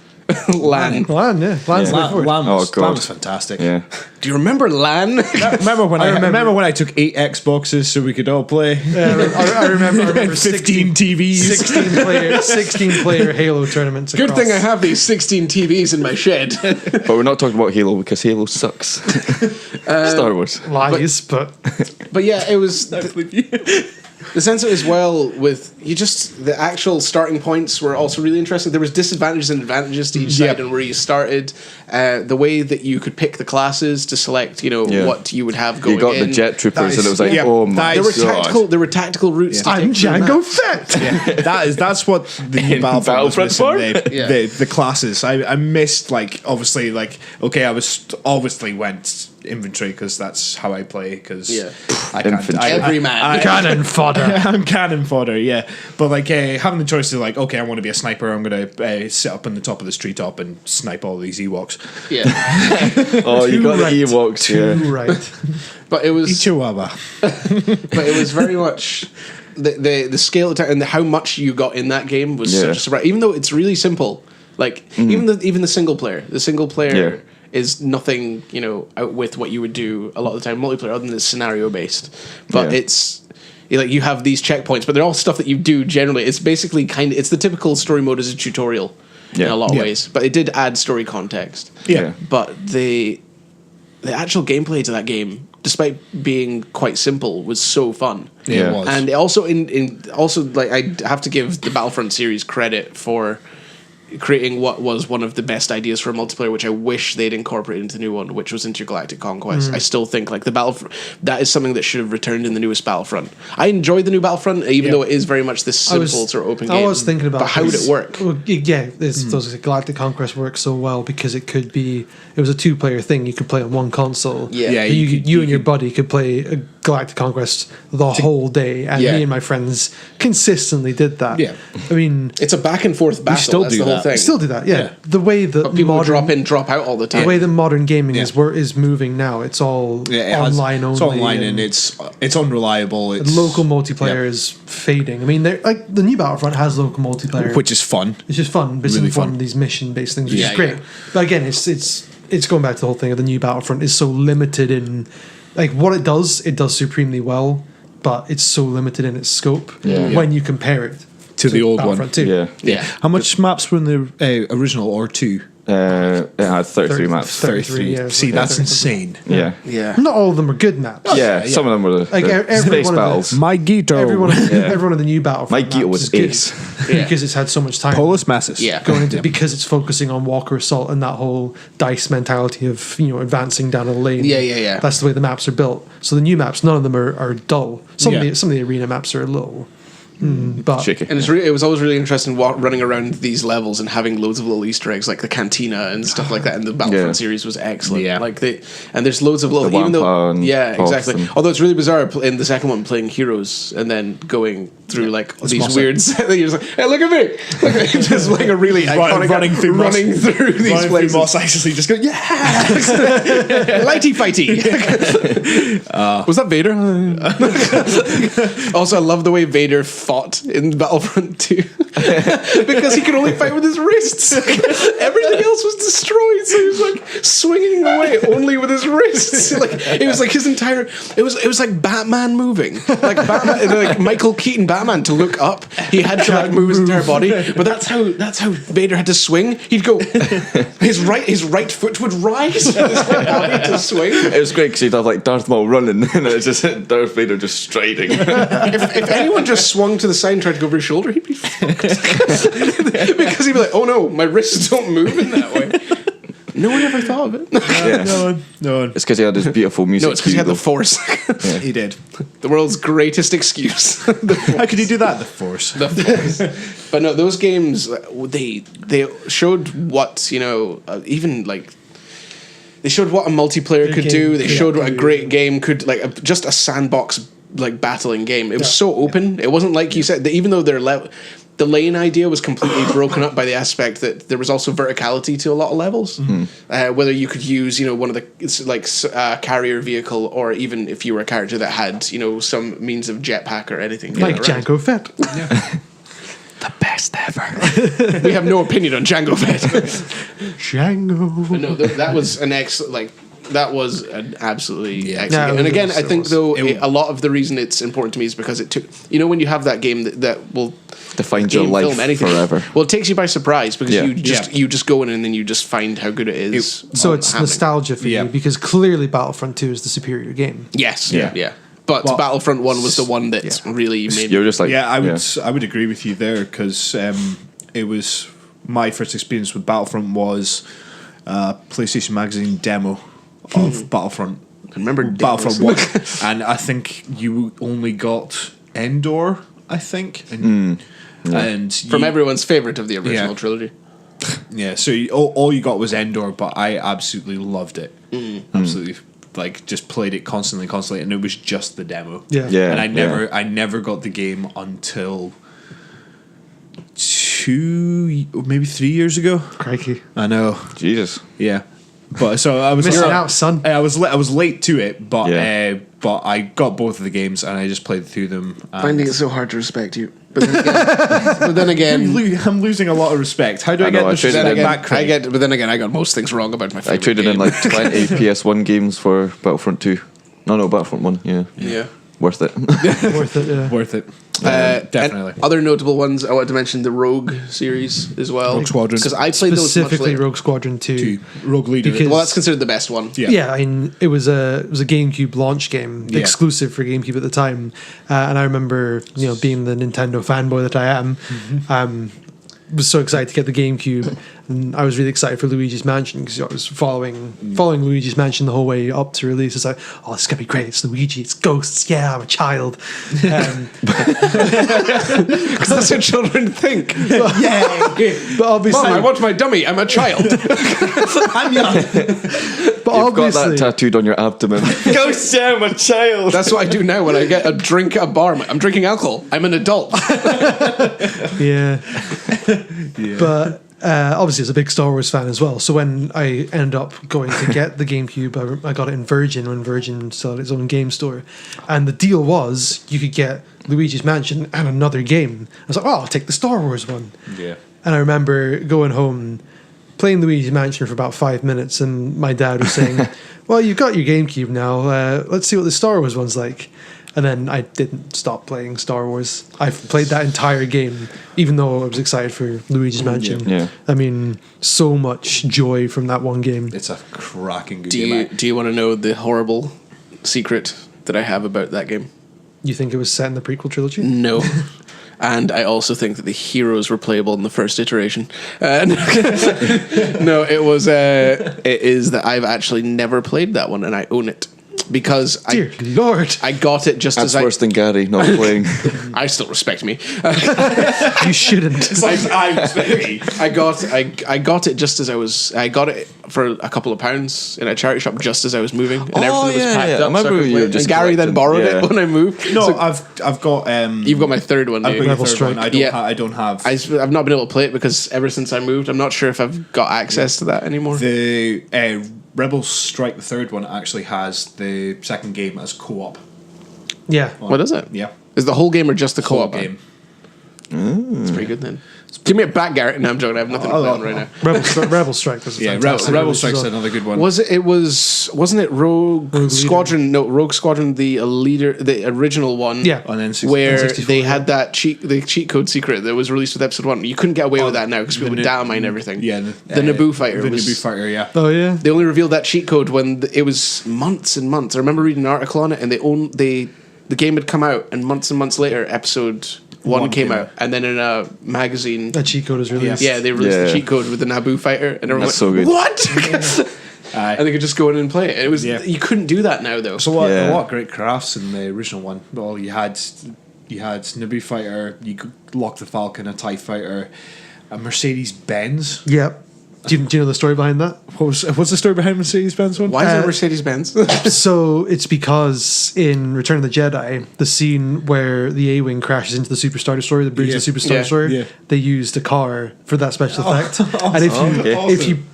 LAN. LAN, yeah. LAN's the way forward. Lamb Oh, was, God. Lamb was fantastic. Yeah. Do you remember LAN? Remember when I remember when I took 8 Xboxes so we could all play? I remember 15 TVs. 16 player Halo tournaments. Good thing I across- have these 16 TVs in my shed. But we're not talking about Halo because Halo sucks. Star Wars. lies, but But yeah, it was the sense of it as well with the actual starting points were also really interesting. There was disadvantages and advantages to each side and where you started, the way that you could pick the classes to select, Yeah. what you would have going You got in. the jet troopers, That and it was like, is- yeah, oh my that is- god. There were tactical routes to I'm take through the Django map. Fett. That's what the new In Battlefront was Battlefront missing, 4? the classes. I missed obviously I was obviously went infantry because that's how I play because Yeah. I can't Infantry. Every man. Cannon fodder. I'm cannon fodder, yeah. But having the choice to okay, I want to be a sniper. I'm gonna sit up on the top of this treetop and snipe all these Ewoks. Yeah. Oh, you got right. the Ewoks, yeah. Right. But it was Chihuahua. but it was very much the scale of and how much you got in that game was Yeah. such a surprise. Even though it's really simple, even the single player, Yeah. is nothing out with what you would do a lot of the time multiplayer, other than it's scenario based. But Yeah. it's you have these checkpoints, but they're all stuff that you do generally. It's basically it's the typical story mode as a tutorial in Yeah. a lot of Yeah. ways. But it did add story context. Yeah. But the actual gameplay to that game, despite being quite simple, was so fun. Yeah, Yeah. it was. And also I have to give the Battlefront series credit for creating what was one of the best ideas for a multiplayer, which I wish they'd incorporated into the new one, which was Intergalactic Conquest. I still think the Battlefront, that is something that should have returned in the newest Battlefront. I enjoyed the new Battlefront, even though it is very much this simple sort of open game. I was thinking about but how would this. it work? Well, yeah, those Galactic Conquest works so well because it was a 2-player thing. You could play on one console. Yeah. Yeah, You and your buddy could play a Galactic Conquest the whole day, and Yeah. me and my friends consistently did that. Yeah. I mean, It's a back and forth battle. still That's do the whole that. thing. we still do that. Yeah, Yeah. the way that But people would modern drop in, drop out all the time. the way that modern gaming Yeah. is moving now. It's all online only. It's online and it's unreliable. It's local multiplayer is fading. I mean, the new Battlefront has local multiplayer, which is fun. it's just fun. But it's Really in form fun. of these mission-based things, which Yeah, is great. yeah. But again, it's going back to the whole thing of the new Battlefront is so limited in what it does supremely well, but it's so limited in its scope Yeah. when you compare it To the old one. Battlefront 2. Yeah. Yeah. How much maps were in the original or 2? It had 33 maps. 33, yeah. See, that's insane. Yeah. Yeah. Not all of them are good maps. Yeah, some of them were Like, the every space one of the- battles. My Gito. Every one of the new Battlefront My Gito maps was is good ace. because it's had so much time Polis Masses. Yeah. going into because it's focusing on Walker Assault and that whole dice mentality of advancing down a lane. Yeah. That's the way the maps are built. So the new maps, none of them are dull. Some Yeah. of the arena maps are a little, but Shaky. And it was always really interesting running around these levels and having loads of little Easter eggs like the cantina and stuff like that. And the Battlefront Yeah. series was excellent. Yeah. Like and there's loads of little, The even though, Wampa and yeah, Hoth exactly. and- Although it's really bizarre in the second one playing heroes and then going through like these Moss weird. You're just like, hey, look at me! Look at me. Just like a really iconic running through these places. Moss Eisley, just go, yeah. Lighty fighty. Was that Vader? Also, I love the way Vader fought in Battlefront 2 because he could only fight with his wrists. Everything else was destroyed, so he was like swinging away only with his wrists. Like it was like his entire. It was like Batman moving, like Batman, like Michael Keaton Batman to look up. He had to like move his entire body, but that's how Vader had to swing. He'd go his right foot would rise with his body to swing. It was great because you'd have like Darth Maul running and it's just Darth Vader just striding. If anyone just swung to the side and tried to go over his shoulder, he'd be fucked. Because he'd be like, oh no, my wrists don't move in that way. No one ever thought of it. Yeah. No one. It's because he had this beautiful music. No, it's because he had the cue, Force. He did. The world's greatest excuse. How could he do that? The Force. The Force. But no, those games, they showed what, even like, they showed what a multiplayer could do. They showed what a great game could, like, just a sandbox, like, battling game. It was so open. It wasn't like you said, that even though the lane idea was completely broken up by the aspect that there was also verticality to a lot of levels. Whether you could use, one of the carrier vehicle, or even if you were a character that had, some means of jetpack or anything. like Jango Fett. The best ever. We have no opinion on Jango Fett. Django. But no, that was an that was an absolutely excellent Yeah, game. And again, it I was. think though a lot of the reason it's important to me is because it took, when you have that game that will Defines your game, life film, anything. forever. Well, it takes you by surprise because Yeah. you just go in and then you just find how good it is. So it's nostalgia for Yeah. you because clearly Battlefront 2 is the superior game. Yes, Yeah. yeah. But Well, Battlefront 1 was the one that really made You're just like, Yeah, I would agree with you there because it was my first experience with Battlefront was PlayStation Magazine demo of Battlefront. I remember Battlefront demos. 1, and I think you only got Endor. I think, and from everyone's favorite of the original Yeah. trilogy. Yeah, so all you got was Endor, but I absolutely loved it. Absolutely, like just played it constantly, and it was just the demo. Yeah. Yeah. And I never got the game until 2, maybe 3 years ago. Crikey. I know. Jesus. Yeah, but so I was Missing out, son. I was late to it, but Yeah. but I got both of the games and I just played through them. and- Finding it so hard to respect you. But then again, I'm losing a lot of respect. How do I, I know, get I this traded respect in- back? Craig? but then again, I got most things wrong about my I favorite traded game. in like 20 PS1 games for Battlefront 2. No, Battlefront 1, yeah. Yeah. Worth it. Worth it, yeah. Worth it. And Definitely. other notable ones, I wanted to mention the Rogue series as well. Rogue Squadron. Because I played those much Specifically later. Rogue Squadron 2. Rogue Leader. Because- Well, that's considered the best one. Yeah. Yeah, I mean, it was a GameCube launch game, Yeah. exclusive for GameCube at the time, and I remember being the Nintendo fanboy that I am, was so excited to get the GameCube, and I was really excited for Luigi's Mansion because I was following Luigi's Mansion the whole way up to release. It's like, oh, this is gonna be great. It's Luigi. It's ghosts. Yeah, I'm a child. Because that's what children think. But obviously, Mom, I want my dummy. I'm a child. but You've got obviously, that tattooed on your abdomen. Go Sam, a child. That's what I do now when I get a drink at a bar. I'm drinking alcohol. I'm an adult. yeah. But obviously, I was a big Star Wars fan as well. So when I ended up going to get the GameCube, I got it in Virgin when Virgin still had its own game store. And the deal was you could get Luigi's Mansion and another game. I was like, oh, I'll take the Star Wars one. Yeah. And I remember going home, playing Luigi's Mansion for about 5 minutes, and my dad was saying, well, you've got your GameCube now. Let's see what the Star Wars one's like. And then I didn't stop playing Star Wars. I've played that entire game, even though I was excited for Luigi's Mansion. Yeah. I mean, so much joy from that one game. It's a cracking good game. Do you want to know the horrible secret that I have about that game? You think it was set in the prequel trilogy? No. And I also think that the heroes were playable in the first iteration. No, it is that I've actually never played that one, and I own it. Because Dear Lord. I got it just That's as worse than Gary not playing. I still respect me. You shouldn't. I got it just as I got it for a couple of pounds in a charity shop just as I was moving, and everything was packed up. I remember so I could you play were it. just And Gary then collecting, borrowed it when I moved. No, So I've got. you've got my third one. I've do got you? Rebel your third Strike. one. Yeah. I don't have. I've not been able to play it because ever since I moved, I'm not sure if I've got access to that anymore. The Rebel Strike, the third one, actually has the second game as co-op. Yeah. What is it? Yeah. Is the whole game or just the Whole co-op game. It's pretty good then. Give me it back, Garrett. No, I'm joking. I have nothing to play on right now. Rebel Strike was a Yeah, fantastic Rebel release as Strike's well. another good one. Wasn't it Rogue Leader. Squadron? No, Rogue Squadron, the original one. Yeah. And then Where N64, they yeah. had the cheat code secret that was released with episode 1. You couldn't get away with that now because we would data mine everything. Yeah, the Naboo fighter. The was, Naboo fighter, yeah. Oh, yeah. They only revealed that cheat code when it was months and months. I remember reading an article on it, and the game had come out, and months later, episode 1 came out, and then in a magazine, That cheat code is released. yeah, they released the Yeah. cheat code with the Naboo fighter, and everyone That's went, so good. "What?" Aye. And they could just go in and play it. And it was you couldn't do that now though. So what? Yeah. What great crafts in the original one? Well, you had Naboo fighter, you could lock the Falcon, a TIE fighter, a Mercedes Benz. Yep. Do you know the story behind that? What's the story behind Mercedes Benz one? Why is it Mercedes Benz? So it's because in Return of the Jedi, the scene where the A-wing crashes into the Super Star Destroyer, the bridge Yeah. of the Super Star Yeah. Destroyer, Yeah. they used a car for that special effect. And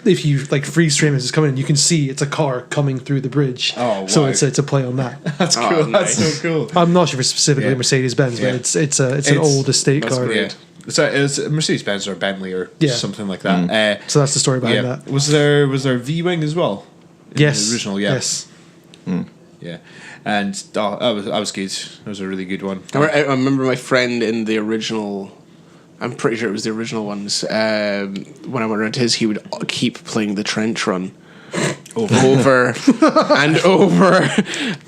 if you like freeze frame as it's coming in, you can see it's a car coming through the bridge. Oh, So wow. it's a play on that. That's Oh, cool. nice. That's so cool. I'm not sure if it's specifically Yeah. Mercedes Benz, Yeah. but it's an old estate that's car. great. Yeah. So it's a Mercedes Benz or Bentley or Yeah. something like that. So that's the story behind Yeah. that. Was there V wing as well? In Yes. The original, yeah. Yes. Yeah. And that was good. That was a really good one. I remember my friend in the original. I'm pretty sure it was the original ones. When I went around to his, he would keep playing the trench run over and over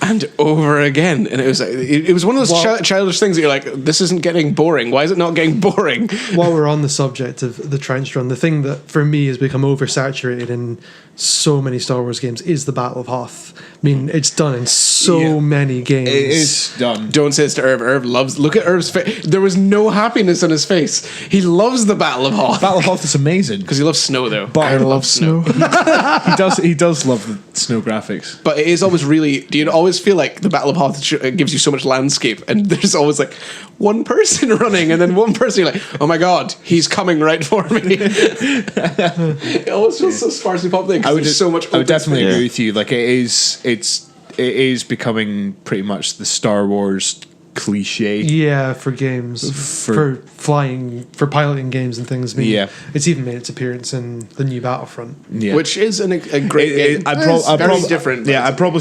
and over again, and it was like it was one of those childish things that you're like, this isn't getting boring. Why is it not getting boring? While we're on the subject of the trench run, the thing that for me has become oversaturated in so many Star Wars games is the Battle of Hoth. I mean, it's done in so many games. It is done. Don't say this to Irv. Irv loves. Look at Irv's face. There was no happiness on his face. He loves the Battle of Hoth Battle of Hoth is amazing. because he loves snow, though. But I love snow. He does love the snow graphics. But it is always really. Do you always feel like the Battle of Hoth gives you so much landscape, and there's always like one person running, and then one person. You're like, oh my god, he's coming right for me. It always feels so sparsely populated. I would There's so much. I would open definitely space. agree with you. Like it is becoming pretty much the Star Wars cliche. Yeah, for games, for flying, for piloting games and things. I mean, Yeah. it's even made its appearance in the new Battlefront. Yeah. Which is a great game. It's very different. Yeah, I'd probably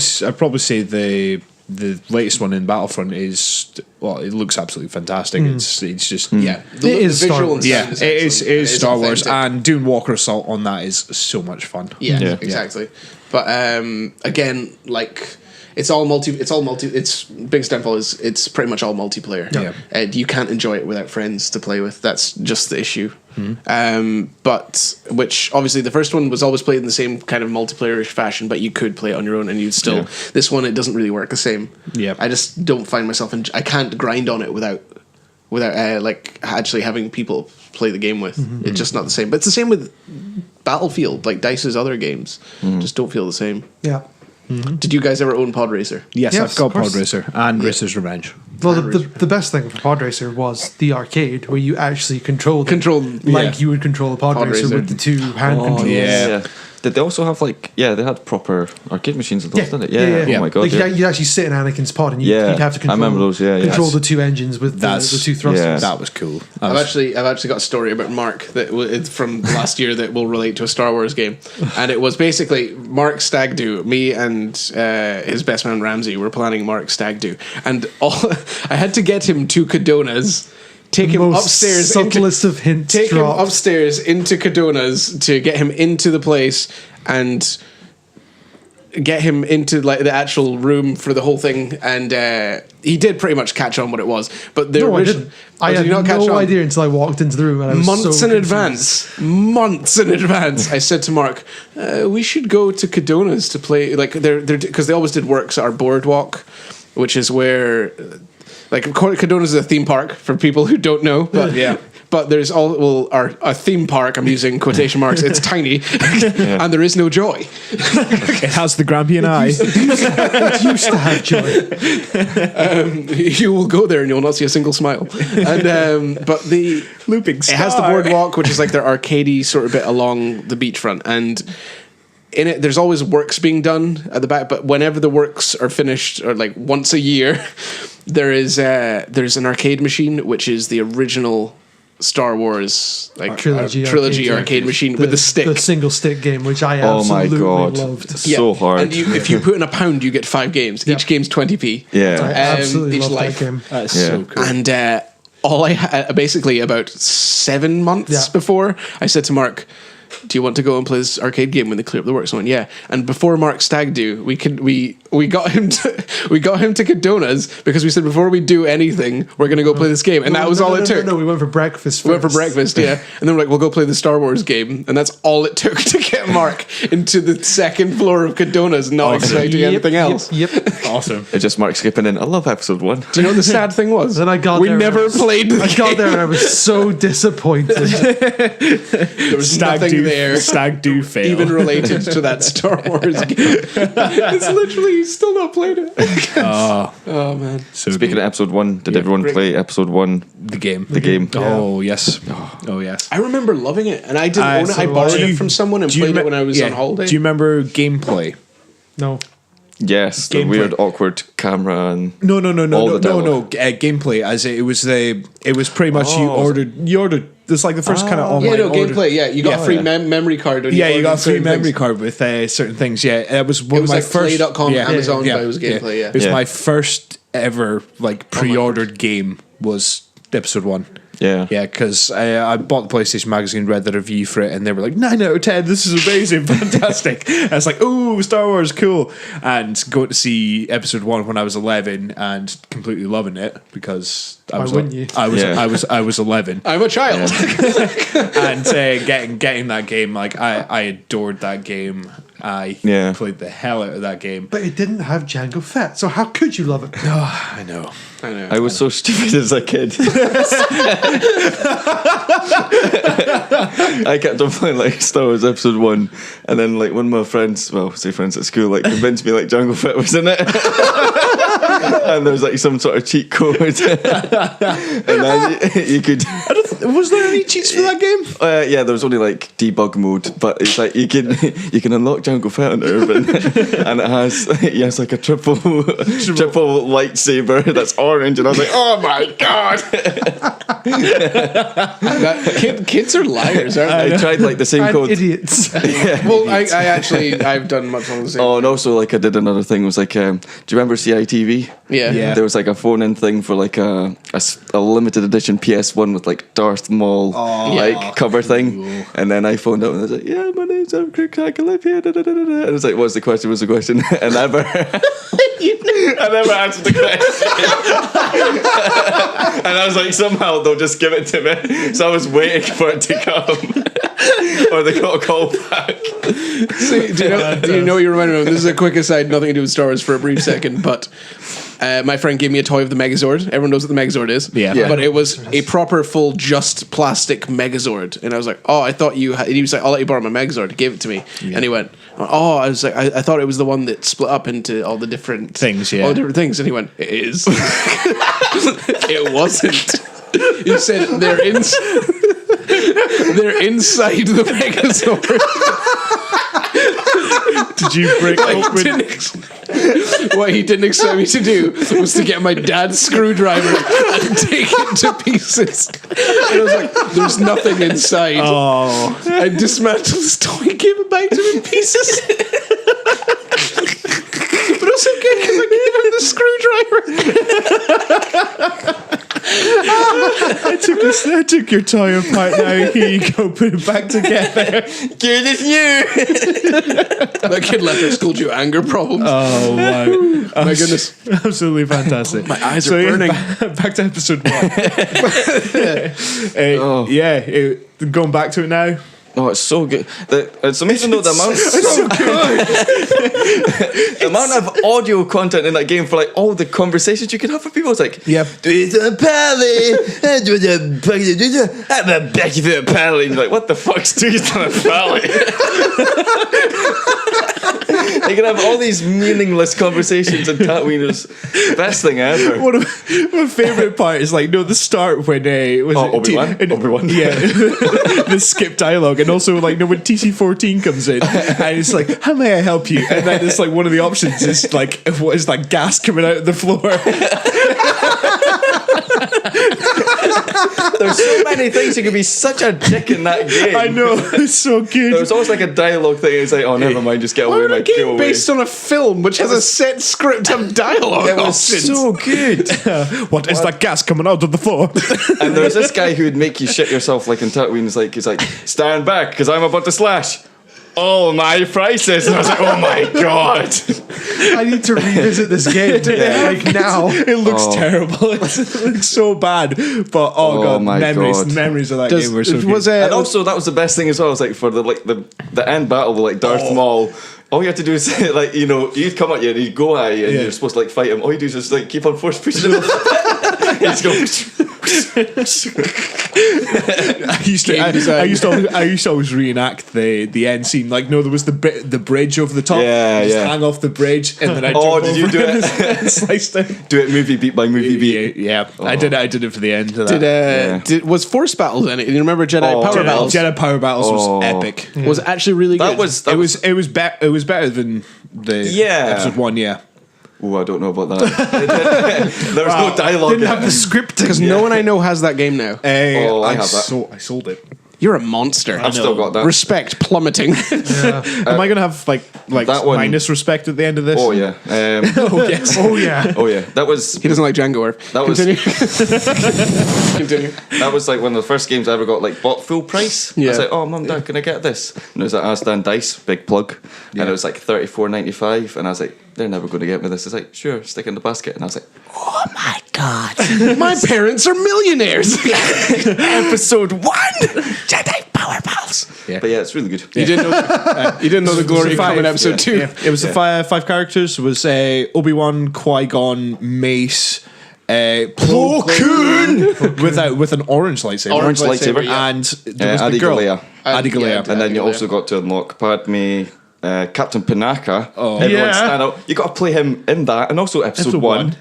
say the latest one in Battlefront is it looks absolutely fantastic. It's just yeah, It is the Star visual Wars. and Yeah, sound it excellent. is Star Wars, authentic. and doing Walker Assault on that is so much fun. Yeah, exactly. But again, like it's all multi. Its biggest downfall is it's pretty much all multiplayer. Yeah. And you can't enjoy it without friends to play with. That's just the issue. But which obviously the first one was always played in the same kind of multiplayer-ish fashion, but you could play it on your own, and you'd still. Yeah. This one, it doesn't really work the same. Yeah. I just don't find myself. I can't grind on it without like actually having people play the game with. It's just not the same. But it's the same with Battlefield, like DICE's other games. Just don't feel the same. Yeah. Did you guys ever own Pod Racer? Yes, Yes, I've got of course. Pod Racer and Racer's Revenge. Well, the best thing for Pod Racer was the arcade where you actually controlled Controlled, like yeah. you would control a Pod Pod Racer Racer. with the two hand controls. yeah. Did they also have like they had proper arcade machines and those, didn't it? Yeah. Oh my god. Like you'd actually sit in Anakin's pod and you'd have to control. I remember those. Control the two engines with the two thrusters. Yeah. That was cool. I've actually got a story about Mark it's from last year that will relate to a Star Wars game, and it was basically Mark Stag Do. Me and his best man Ramsey were planning Mark Stag Do, and I had to get him to Cadona's. Take him upstairs. Subtlest of hints. Take him upstairs into Cadona's to get him into the place and get him into like the actual room for the whole thing. And he did pretty much catch on what it was. But the I didn't. I had no idea until I walked into the room. And I was months in advance, I said to Mark, "We should go to Cadona's to play." Like they're because they always did works at our boardwalk, which is where. Like Cadona's is a theme park for people who don't know, but but there's our theme park. I'm using quotation marks. It's tiny, and there is no joy. It has the Grampian eye. It used to have joy. You will go there and you'll not see a single smile. And but the looping star. It has the boardwalk, which is like their arcadey sort of bit along the beachfront, and in it there's always works being done at the back. But whenever the works are finished, or like once a year. There's an arcade machine which is the original Star Wars trilogy arcade machine with the stick, the single stick game, which I absolutely loved. It's so hard. And if you put in £1, you get 5 games. Each game's 20p. Yeah, I absolutely love that game. That's so cool. And all I had basically about 7 months before, I said to Mark, "Do you want to go and play this arcade game when they clear up the works?" I went, "Yeah." And before Mark Stag Do, we got him to Cadona's because we said before we do anything, we're going to go play this game, and that was all it took. No, we went for breakfast. We went for breakfast, and then we're like, we'll go play the Star Wars game, and that's all it took to get Mark into the second floor of Cadona's, not expecting anything else. Yep. Awesome. It just Mark skipping in. I love episode 1. Do you know what the sad thing was? Then I got we there. never played the game. I got there and I was so disappointed. There was nothing there. Stag Do fail. Even related to that Star Wars game. It's literally still not played it. Oh man. So speaking of episode 1, did everyone play episode 1? The game. The game. Oh yes. Oh yes. I remember loving it, and I didn't own it. I borrowed it from someone and played it when I was on holiday. Do you remember gameplay? No. Yes, the weird, awkward camera and no. Gameplay, as it was pretty much you ordered. It's like the first kind of online gameplay. Yeah, you got a free memory card. You got a free memory card with certain things. Yeah, it was one of my like first. Play.com, Amazon, but it was gameplay. Yeah, it was my first ever pre-ordered game was episode 1. Yeah, because I bought the PlayStation Magazine, read the review for it, and they were like 9 out of 10. This is amazing, fantastic. And I was like, oh, Star Wars, cool. And going to see episode 1 when I was 11 and completely loving it because I was 11. I'm a child, and getting that game, I adored that game. I played the hell out of that game. But it didn't have Jango Fett, so how could you love it? Oh, I know. I was so stupid as a kid. I kept on playing Star Wars episode 1, and then one of my friends, friends at school, convinced me Jango Fett was in it. And there was some sort of cheat code. And then you could. Was there any cheats for that game? Yeah, there was only debug mode, but it's you can unlock Jango Fett on Urban, and it has a triple lightsaber that's orange, and I was like, oh my god! Kids are liars, aren't they? I tried the same and code. Idiots. Well, I've done much on the same. Oh, and also I did another thing. Was do you remember CITV? Yeah. There was a phone-in thing for a limited edition PS1 with Darth Maul cover thing, and then I phoned up and I was like, "Yeah, my name's Craig. I live here." And it's what's the question? What's the question? And I never answered the question. And I was like, somehow they'll just give it to me. So I was waiting for it to come. Or they got a call back. See, do you know what you reminded me of? This is a quick aside, nothing to do with Star Wars for a brief second, but my friend gave me a toy of the Megazord. Everyone knows what the Megazord is. Yeah. But it was a proper, full, just plastic Megazord. And I was like, oh, I thought you had... And he was like, I'll let you borrow my Megazord. He gave it to me. Yeah. And he went, oh, I was like, I thought it was the one that split up into all the different... things, yeah. All the different things. And he went, it is. It wasn't. He said, they're inside the Megazord. Did you break open? What he didn't expect me to do was to get my dad's screwdriver and take it to pieces. And I was like, there's nothing inside. Oh, I dismantled his toy and gave it back to him in pieces. But it was okay because I gave him the screwdriver. I took your toy apart. Now here you go. Put it back together. Good as new. That kid left our school due to anger problems. Oh wow! My goodness. Absolutely fantastic. My eyes are burning. Back to episode 1. Going back to it now. Oh, it's so good. It's amazing though the amount. The amount of audio content in that game for like all the conversations you can have with people. It's like, Yep. do it a pally, do it a back of a pally. And you're like, what the fuck's do it on a pally? They can have all these meaningless conversations in Tatooine. Best thing ever. My favourite part is like the start when Obi-Wan? Yeah, the skip dialogue, and also like when TC-14 comes in and it's like, how may I help you? And then it's like one of the options is like, what is that gas coming out of the floor? There's so many things you can be such a dick in that game. I know, it's so good. There's always like a dialogue thing. It's like, oh, never mind, just get away with my kill away. Based on a film which has a set script of dialogue. It was so good. What is that gas coming out of the floor? And there's this guy who would make you shit yourself like in Tatooine. He's like, stand back because I'm about to slash. Oh my prices! And I was like, oh my god! I need to revisit this game like now. It looks terrible. It looks so bad. But god, my God. memories of that game were so good. And also that was the best thing as well. It was like for the end battle with like Darth Maul. All you have to do is like he'd come at you and he'd go at you and you're supposed to like fight him. All you do is just like keep on force pushing him. He's going. I used to always reenact the end scene. Like, there was the bridge over the top. Hang off the bridge, and then I jump over did you do it? and sliced it. Do it movie beat by movie beat. Yeah. I did it for the end of that. Was Force Battles in it? You remember Jedi Power Battles? Jedi Power Battles was epic. Was actually really good. It was better than the episode 1. Yeah. Oh, I don't know about that. There was no dialogue. Didn't have the script because no one I know has that game now. I have that. I sold it. You're a monster. I've still got that. Respect plummeting. Am I gonna have like that one, minus respect at the end of this? Oh yeah. Oh yes. Oh yeah. Oh yeah. That was. He doesn't like Django. That was. Continue. That was like one of the first games I ever got like bought full price. Yeah. I was like, oh mum, dad, can I get this? And it was at Asdan Dice, big plug, and it was like $34.95, and I was like, they're never going to get me this. It's like, sure, stick it in the basket, and I was like, oh my god, my parents are millionaires. Episode 1, Jedi Power Pals. Yeah. But yeah, it's really good. You didn't know the glory coming in episode 2. Yeah. It was the five characters. It was Obi-Wan, Qui-Gon, Mace, Plo Koon with an orange lightsaber. Orange lightsaber. And there was the girl. Adi Galea. And then you also got to unlock Padme, Captain Panaka. Everyone stand up. You got to play him in that, and also episode 1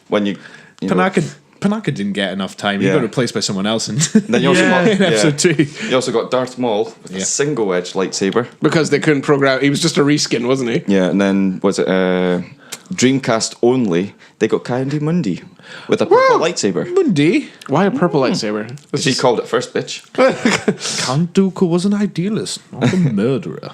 when you Panaka didn't get enough time. He got replaced by someone else in episode 2. You also got Darth Maul with a single edged lightsaber because they couldn't program. He was just a reskin, wasn't he? Yeah, and then was it Dreamcast only? They got Candy Mundi with a purple lightsaber. Mundi? Why a purple lightsaber? She called it first, bitch. Count Dooku was an idealist, not a murderer.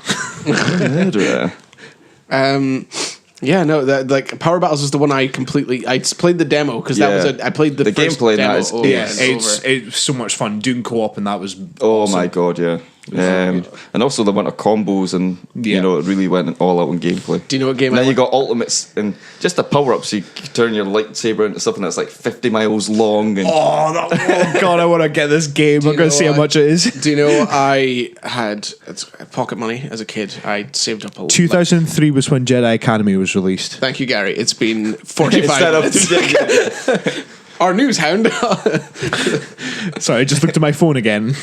Yeah, no, that like Power Battles is the one I played the demo because I played the first gameplay. Demo it's so much fun doing co-op, and that was awesome. My god, yeah. And also the amount of combos and it really went all out in gameplay. Do you know what game? And then you got ultimates and just the power ups. You turn your lightsaber into something that's like 50 miles long. And god, I want to get this game. I'm going to see how much it is. Do you know I had pocket money as a kid? I saved up a lot. 2003 was when Jedi Academy was released. Thank you, Gary. It's been 45 minutes. Our news hound. Sorry, I just looked at my phone again.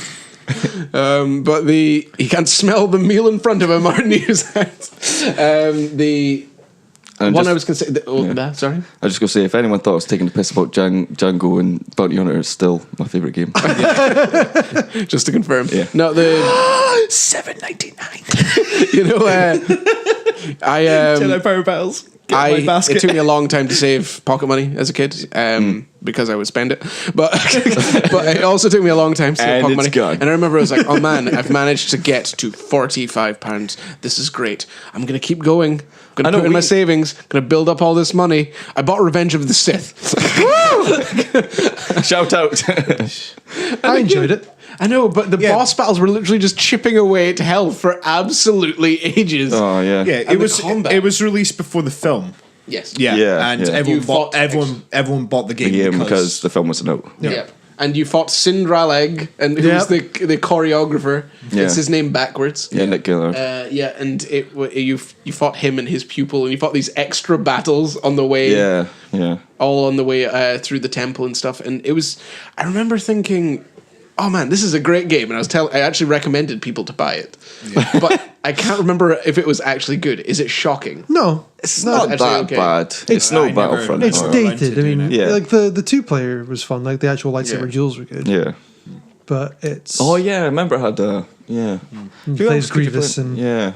But he can't smell the meal in front of him. Our news hound. I was going to say. Sorry, I was just going to say, if anyone thought I was taking the piss about Django and Bounty Hunter, is still my favourite game. Just to confirm. Yeah. No, the $7.99. Jedi Power Battles. Get my basket. It took me a long time to save pocket money as a kid because I would spend it. But it also took me a long time to save pocket money. Gone. And I remember I was like, oh man, I've managed to get to £45. This is great. I'm going to keep going. I'm going to put in my savings. Going to build up all this money. I bought Revenge of the Sith. Shout out. I enjoyed it. I know, but the boss battles were literally just chipping away at health for absolutely ages. Oh, yeah. Yeah, it was released before the film. Yes. Yeah, and You everyone bought the game because the film wasn't out. Yeah. And you fought Sindraleg, and who was the choreographer. Yeah. It's his name backwards. Yeah, Nick Gillard. And you fought him and his pupil, and you fought these extra battles on the way. Yeah. All on the way through the temple and stuff. And it was, I remember thinking, oh man, this is a great game, and I actually recommended people to buy it, but I can't remember if it was actually good. Is it shocking? No, it's not that bad. It's no Battlefront. It's dated. I mean, yeah. like the 2-player was fun. Like the actual lightsaber duels were good. Yeah, but it's I remember it had Who plays Grievous and I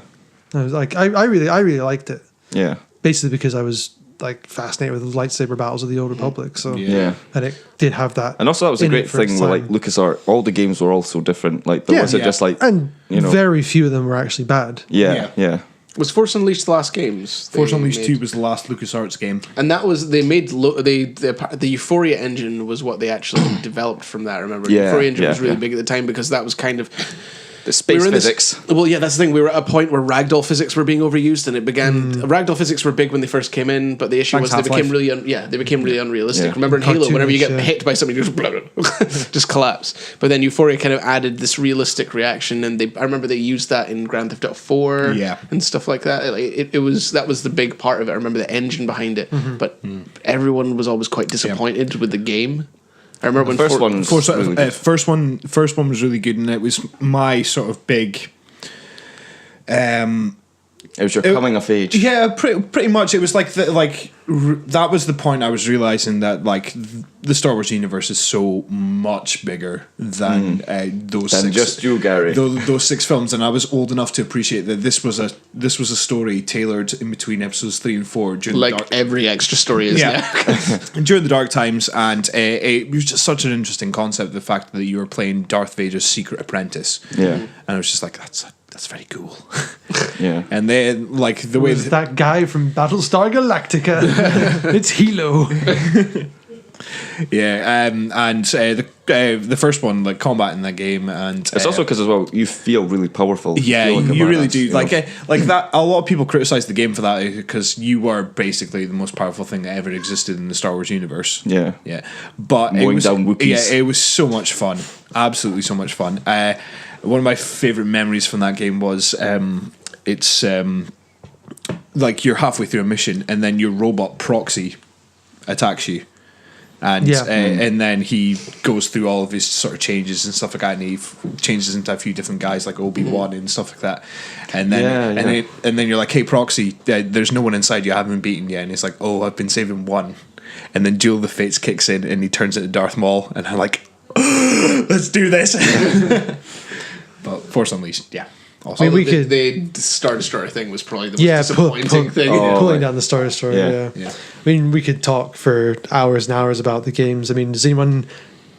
was like, I really liked it. Yeah, basically because I was like fascinated with the lightsaber battles of the Old Republic. So yeah, and it did have that. And also that was a great thing where like LucasArts, all the games were all so different. Like there wasn't just like, and very few of them were actually bad. Yeah. Was Force Unleashed the last games? Force Unleashed 2 was the last LucasArts game, and that was they made the Euphoria engine was what they actually developed from that. I remember the Euphoria engine was really big at the time because that was kind of the space physics. That's the thing. We were at a point where ragdoll physics were being overused, and it began. Ragdoll physics were big when they first came in, but the issue was they became really unrealistic. Yeah. Remember in Halo, whenever you get hit by something, you just just collapse. But then Euphoria kind of added this realistic reaction, and I remember they used that in Grand Theft Auto 4, and stuff like that. That was the big part of it. I remember the engine behind it, but everyone was always quite disappointed with the game. I remember when first one was really good, and it was my sort of big. It was your coming of age. Yeah, pretty much. It was like that was the point I was realizing that like the Star Wars universe is so much bigger than those than six, just you, Gary. Those 6 films, and I was old enough to appreciate that this was a story tailored in between episodes 3 and 4. Like every extra story is now. During the dark times, and it was just such an interesting concept. The fact that you were playing Darth Vader's secret apprentice. Yeah, and I was just like, that's very cool. Yeah. And then like the way that guy from Battlestar Galactica. It's Hilo. and the first one, like combat in that game, and it's also because as well you feel really powerful. Yeah, you really do. You know? Like that. A lot of people criticize the game for that because you are basically the most powerful thing that ever existed in the Star Wars universe. Yeah. But mowing down Wookiees. It was so much fun. Absolutely so much fun. One of my favorite memories from that game was it's like you're halfway through a mission and then your robot proxy attacks you. And and then he goes through all of his sort of changes and stuff like that, and he changes into a few different guys like Obi-Wan and stuff like that. And then and then you're like, hey Proxy, there's no one inside you, I haven't been beaten yet. And he's like, oh, I've been saving one. And then Duel of the Fates kicks in and he turns into Darth Maul, and I'm like, let's do this. But Force Unleashed, Also, the Star Destroyer thing was probably the most disappointing thing. Pulling down the Star Destroyer. Yeah. I mean, we could talk for hours and hours about the games. I mean, does anyone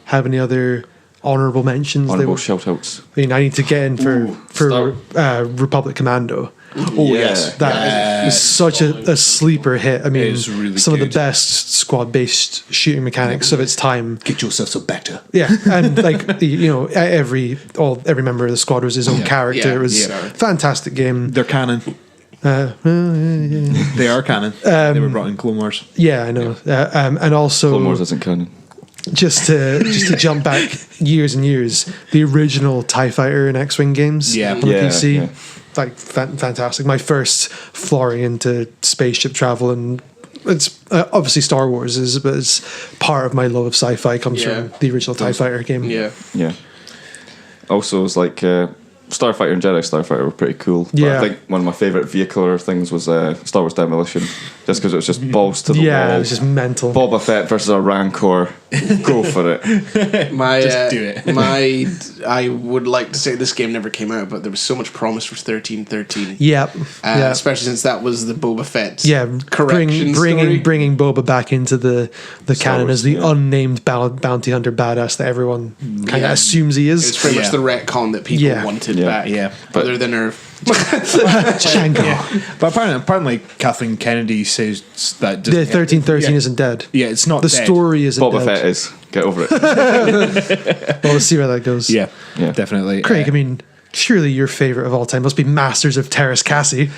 have any other honourable mentions? Honourable shout-outs. I mean, I need to get in for Republic Commando. Oh yes, that is such a sleeper hit. I mean, really some of the best squad-based shooting mechanics of its time. Get yourself some better. Yeah, and like every member of the squad was his own character. It was a fantastic game. They're canon. They are canon. They were brought in Clone Wars. Yeah, I know. And also Clone Wars isn't canon. Just to jump back years and years, the original TIE Fighter and X-Wing games on the PC, like fantastic. My first foray into spaceship travel, and it's obviously Star Wars but it's part of my love of sci-fi comes from the original TIE Fighter game. Yeah. Also, it's like Starfighter and Jedi Starfighter were pretty cool. But Yeah. I think one of my favourite vehicular things was Star Wars Demolition, just because it was just balls to the Yeah, wall. it was just mental. Boba Fett versus a Rancor. Go for it. Just do it. I would like to say this game never came out, but there was so much promise for 1313. Yep. Yeah. Especially since that was the Boba Fett Yeah, correction story. bringing Boba back into the canon Wars, as the yeah. unnamed bounty hunter badass that everyone kind of assumes he It's is. pretty much the retcon that people Yeah. wanted Yeah. back. Yeah. Other than her. Shango. But apparently Kathleen Kennedy says that The 1313 isn't dead. Yeah, it's not The dead. story isn't Boba dead. Fett is. Get over it. Well, we'll see where that goes. Yeah, Yeah. definitely. Craig, I mean, surely your favorite of all time must be Masters of Terras Cassie,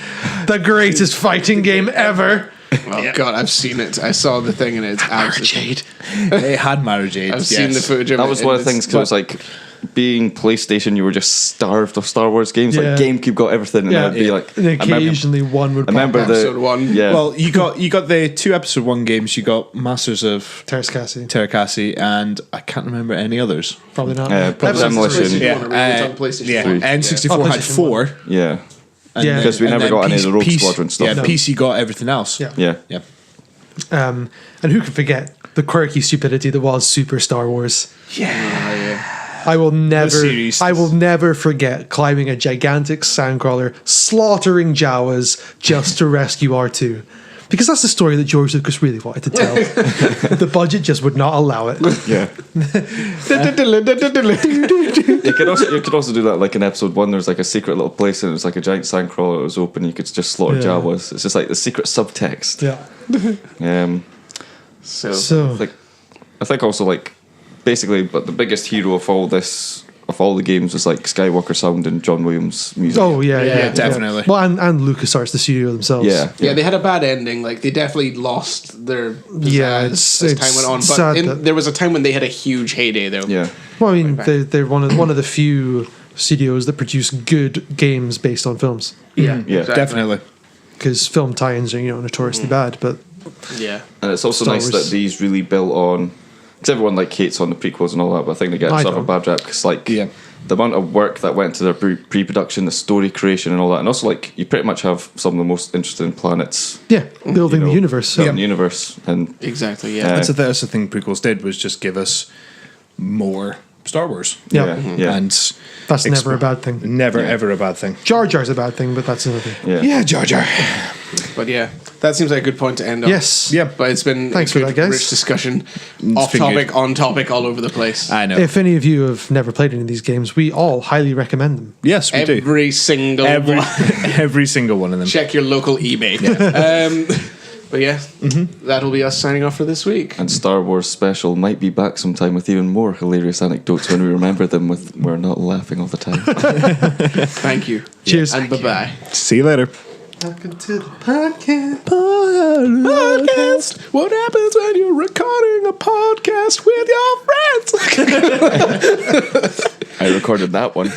the greatest fighting game ever. Oh God, I've seen it. I saw the thing and it's absolutely. It had marriage age. I've seen the footage of it. That was one of the and things, because it was like, being PlayStation, you were just starved of Star Wars games. Yeah. Like GameCube got everything, and Yeah. it'd be like, And I remember- occasionally one would I remember pop the Episode 1. Yeah. Well, you got the 2 episode 1 games. You got Masters of Terras Cassie. Terrakassi, and I can't remember any others. Probably not. Probably Episodes- Demolition. Yeah. It's on PlayStation yeah. 3. N64 Yeah. had 4. yeah. And Yeah. Because we never got any of the Rogue Squadron stuff. Yeah, No. PC got everything else. Yeah. Yeah. yeah. And who can forget the quirky stupidity that was Super Star Wars? I will series. never forget climbing a gigantic sandcrawler, slaughtering Jawas just to rescue R2. Because that's the story that George Lucas really wanted to tell. The budget just would not allow it. Yeah. You could also do that like in episode 1. There's like a secret little place and it was like a giant sandcrawler that was open. You could just slaughter Yeah. Jawas. It's just like the secret subtext. Yeah. So I think also like basically, but the biggest hero of all the games was like Skywalker sound and John Williams music. oh yeah, Yeah, definitely. Well, and LucasArts, the studio themselves. yeah. Yeah, they had a bad ending. Like they definitely lost their Yeah, pizzazz it's as time went on. sad But that- there was a time when they had a huge heyday, though. Yeah. Well, I mean, they're one of the few studios that produce good games based on films. Yeah, Yeah. Definitely. Because film tie-ins are notoriously bad, but Yeah, And it's also Star nice Wars. that these really built on, because everyone like hates on the prequels and all that, but I think they get I sort of a don't. bad rap because like Yeah. the amount of work that went to their pre-production, the story creation and all that, and also like you pretty much have some of the most interesting planets yeah, building you know, the universe. So. in the universe, and exactly. Yeah, That's the thing prequels did, was just give us more Star Wars. Yeah. yeah. And That's never a bad thing. never ever a bad thing. Jar Jar's a bad thing, but that's another thing. yeah. Jar Jar. but yeah, that seems like a good point to end on. Yes. Yeah. But it's been Thanks a for good, that, guys. rich discussion, It's off been topic, good. on topic, all over the place. I know. If any of you have never played any of these games, we all highly recommend them. Yes, we do. Every single Every one. every single one of them. Check your local eBay. But yeah, that'll be us signing off for this week. And Star Wars Special might be back sometime with even more hilarious anecdotes when we remember them. We're not laughing all the time. Thank you. Cheers. And bye-bye. See you later. Welcome to the podcast. Podcast. What happens when you're recording a podcast with your friends? I recorded that one.